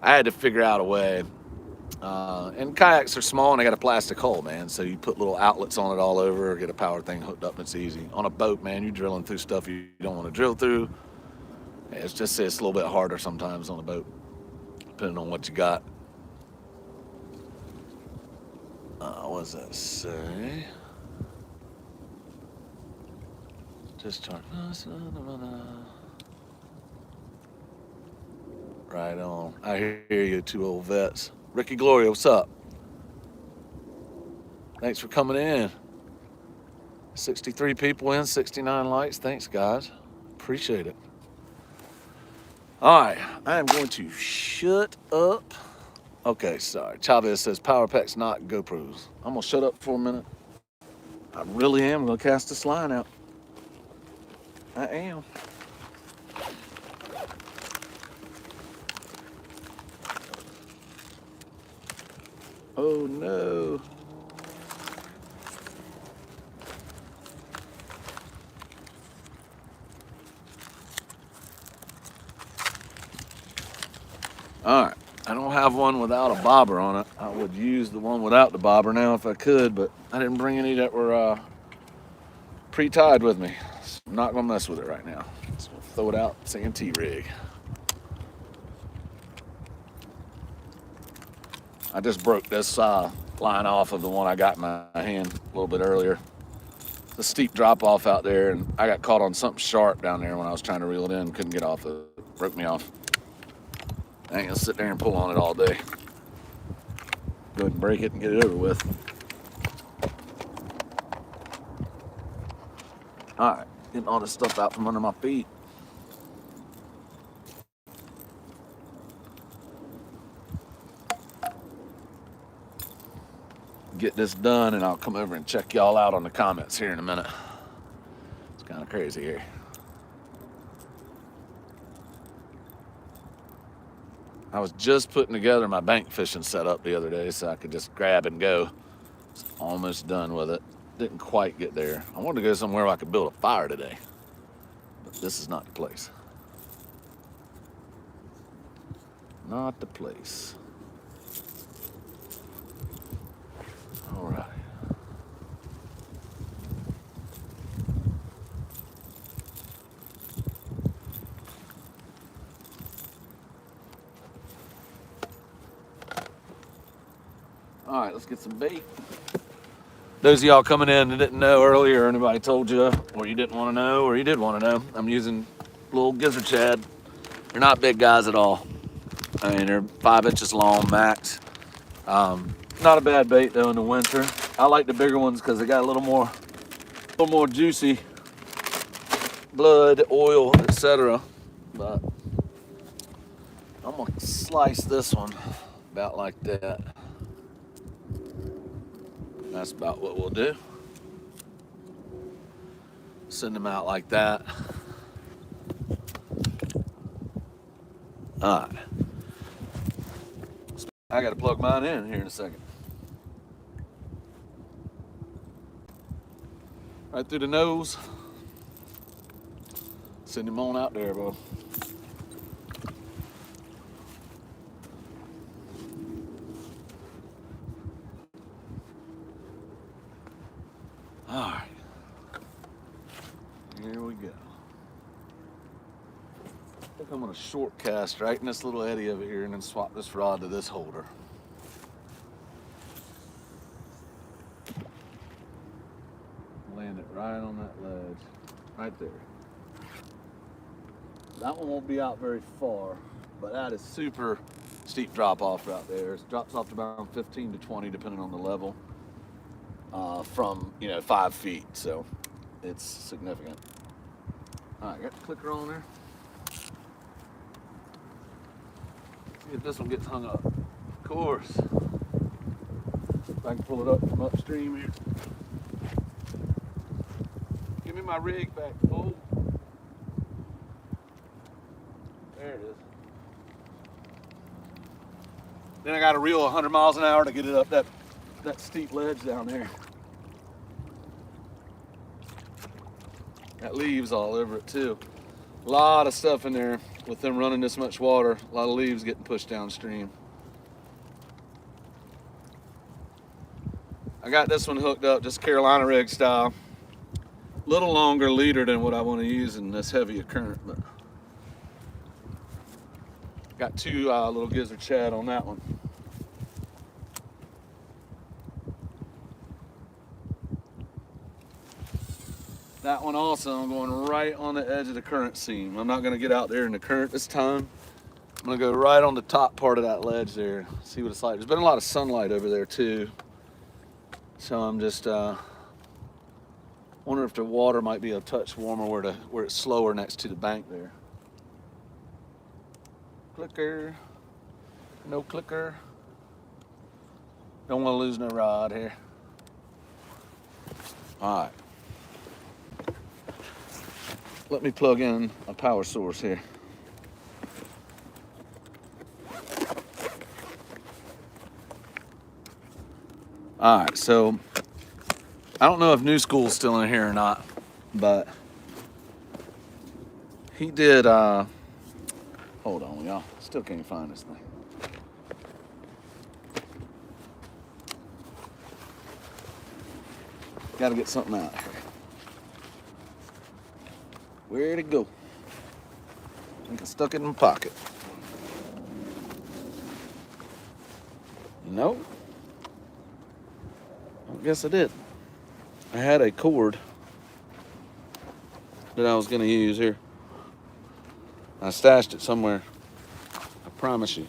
Speaker 1: I had to figure out a way. And kayaks are small and they got a plastic hull, man. So you put little outlets on it all over, or get a power thing hooked up, and it's easy. On a boat, man, you're drilling through stuff you don't want to drill through. It's a little bit harder sometimes on a boat, depending on what you got. What does that say? Discharge. Right on. I hear you, 2 old vets. Ricky Gloria, what's up? Thanks for coming in. 63 people in, 69 likes. Thanks, guys. Appreciate it. All right, I am going to shut up. Okay, sorry. Chavez says power packs, not GoPros. I'm gonna shut up for a minute. I really am gonna cast this line out. I am. Oh no. All right, I don't have one without a bobber on it. I would use the one without the bobber now if I could, but I didn't bring any that were pre-tied with me. So I'm not gonna mess with it right now. Just gonna throw it out, Santee rig. I just broke this line off of the one I got in my hand a little bit earlier. The steep drop off out there, and I got caught on something sharp down there when I was trying to reel it in. Couldn't get off of it. Broke me off. I ain't gonna sit there and pull on it all day. Go ahead and break it and get it over with. All right, getting all this stuff out from under my feet. Get this done, and I'll come over and check y'all out on the comments here in a minute. It's kind of crazy here. I was just putting together my bank fishing setup the other day so I could just grab and go. It's almost done with it. Didn't quite get there. I wanted to go somewhere where I could build a fire today, but this is not the place. Not the place. All right. All right, let's get some bait. Those of y'all coming in that didn't know earlier, or anybody told you, or you didn't want to know, or you did want to know, I'm using little gizzard shad. They're not big guys at all. I mean, they're 5 inches long max. Not a bad bait though in the winter. I like the bigger ones because they got a little more juicy blood, oil, etc. But I'm gonna slice this one about like that. That's about what we'll do. Send them out like that. All right. I gotta plug mine in here in a second. Right through the nose. Send him on out there, bro. All right. Here we go. I think I'm gonna short cast right in this little eddy over here and then swap this rod to this holder. Land it right on that ledge, right there. That one won't be out very far, but that is super steep drop off right there. It drops off to about 15 to 20 depending on the level from 5 feet, so it's significant. All right, got the clicker on there. See if this one gets hung up. Of course. If I can pull it up from upstream here. Give me my rig back, fool. There it is. Then I got to reel 100 miles an hour to get it up that steep ledge down there. Got leaves all over it too. A lot of stuff in there with them running this much water. A lot of leaves getting pushed downstream. I got this one hooked up just Carolina rig style. A little longer leader than what I want to use in this heavier current, but got 2 little gizzard shad on that one. That one also, I'm going right on the edge of the current seam. I'm not going to get out there in the current this time. I'm going to go right on the top part of that ledge there, see what it's like. There's been a lot of sunlight over there too, so I'm just wondering if the water might be a touch warmer where it's slower next to the bank there. Clicker, no clicker. Don't want to lose no rod here. All right. Let me plug in a power source here. All right, so I don't know if New School's still in here or not, but he did, hold on y'all, still can't find this thing. Gotta get something out here. Where'd it go? I think I stuck it in my pocket. No. I guess I did. I had a cord that I was going to use here. I stashed it somewhere. I promise you.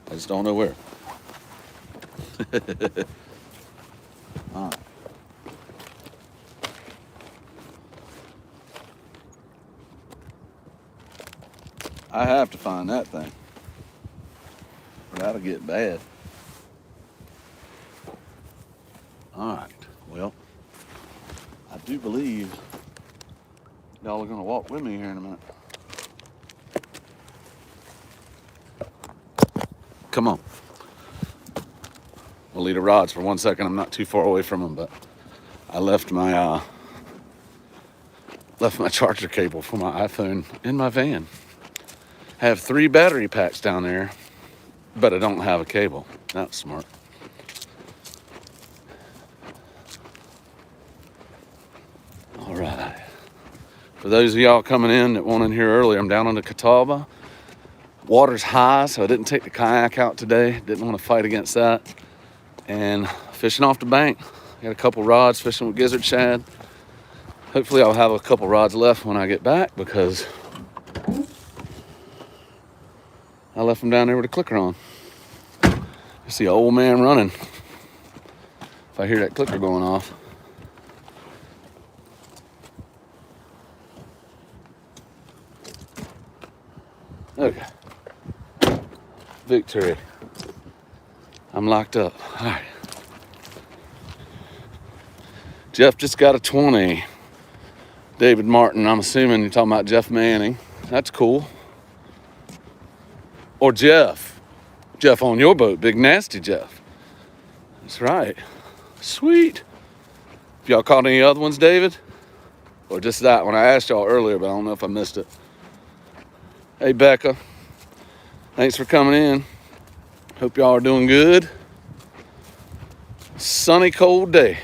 Speaker 1: I just don't know where. All right. I have to find that thing. Or that'll get bad. All right. Well, I do believe y'all are going to walk with me here in a minute. Come on. We'll leave the rods for 1 second. I'm not too far away from them, but I left my charger cable for my iPhone in my van. I have 3 battery packs down there, but I don't have a cable. That's smart. All right. For those of y'all coming in that weren't in here earlier, I'm down on the Catawba. Water's high, so I didn't take the kayak out today. Didn't want to fight against that. And fishing off the bank. Got a couple rods fishing with gizzard shad. Hopefully I'll have a couple rods left when I get back because I left them down there with a clicker on. I see an old man running. If I hear that clicker going off. Okay. Victory. I'm locked up. All right. Jeff just got a 20. David Martin, I'm assuming you're talking about Jeff Manning. That's cool. Or Jeff. Jeff on your boat, Big Nasty Jeff. That's right. Sweet. Have y'all caught any other ones, David? Or just that one? I asked y'all earlier, but I don't know if I missed it. Hey, Becca. Thanks for coming in. Hope y'all are doing good. Sunny, cold day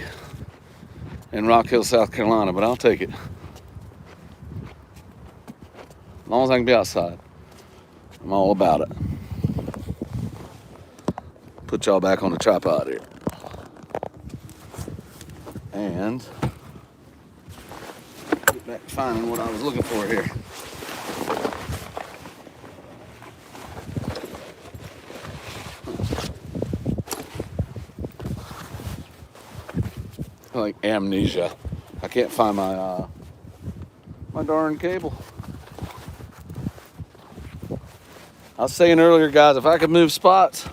Speaker 1: in Rock Hill, South Carolina, but I'll take it. As long as I can be outside, I'm all about it. Put y'all back on the tripod here. And get back to finding what I was looking for here. Like amnesia. I can't find my my darn cable. I was saying earlier, guys, if I could move spots,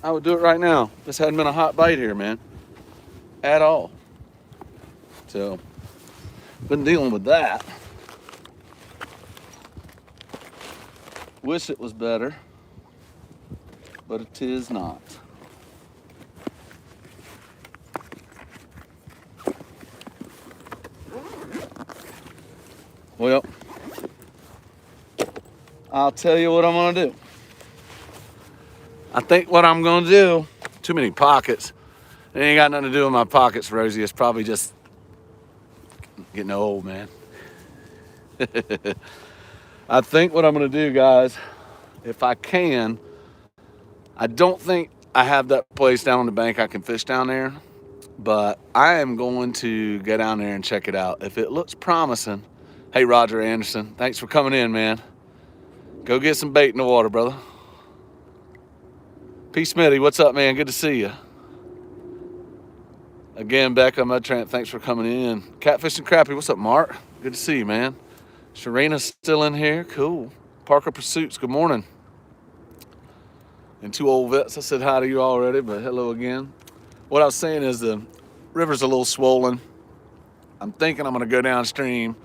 Speaker 1: I would do it right now. This hadn't been a hot bite here, man, at all. So, been dealing with that. Wish it was better, but it is not. Well, I'll tell you what I'm gonna do. I think what I'm gonna do, too many pockets. It ain't got nothing to do with my pockets, Rosie. It's probably just getting old, man. I think what I'm gonna do, guys, if I can, I don't think I have that place down on the bank I can fish down there, but I am going to get down there and check it out. If it looks promising, hey, Roger Anderson, thanks for coming in, man. Go get some bait in the water, brother. P. Smitty, what's up, man? Good to see you. Again, Becca, Mud Tramp, thanks for coming in. Catfish and Crappie, what's up, Mark? Good to see you, man. Sharina's still in here. Cool. Parker Pursuits, good morning. And 2 old vets, I said hi to you already, but hello again. What I was saying is the river's a little swollen. I'm thinking I'm going to go downstream,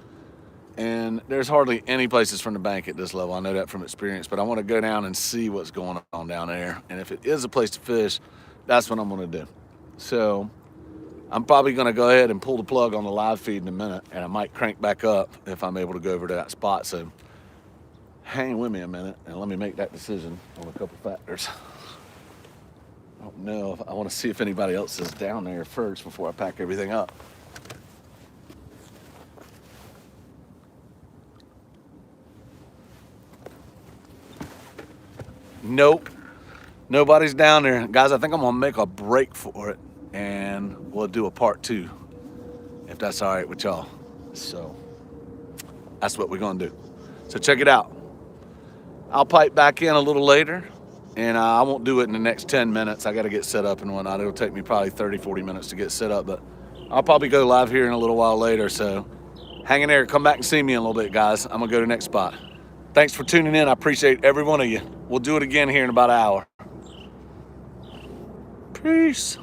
Speaker 1: and there's hardly any places from the bank at this level. I know that from experience, but I want to go down and see what's going on down there. And if it is a place to fish, that's what I'm going to do. So I'm probably going to go ahead and pull the plug on the live feed in a minute, and I might crank back up if I'm able to go over to that spot. So hang with me a minute and let me make that decision on a couple factors. I don't know. I want to see if anybody else is down there first before I pack everything up. Nope. Nobody's down there. Guys, I think I'm gonna make a break for it and we'll do a part 2, if that's all right with y'all. So that's what we're gonna do. So check it out. I'll pipe back in a little later, and I won't do it in the next 10 minutes. I gotta get set up and whatnot. It'll take me probably 30, 40 minutes to get set up, but I'll probably go live here in a little while later. So hang in there, come back and see me in a little bit, guys. I'm gonna go to the next spot. Thanks for tuning in. I appreciate every one of you. We'll do it again here in about an hour. Peace.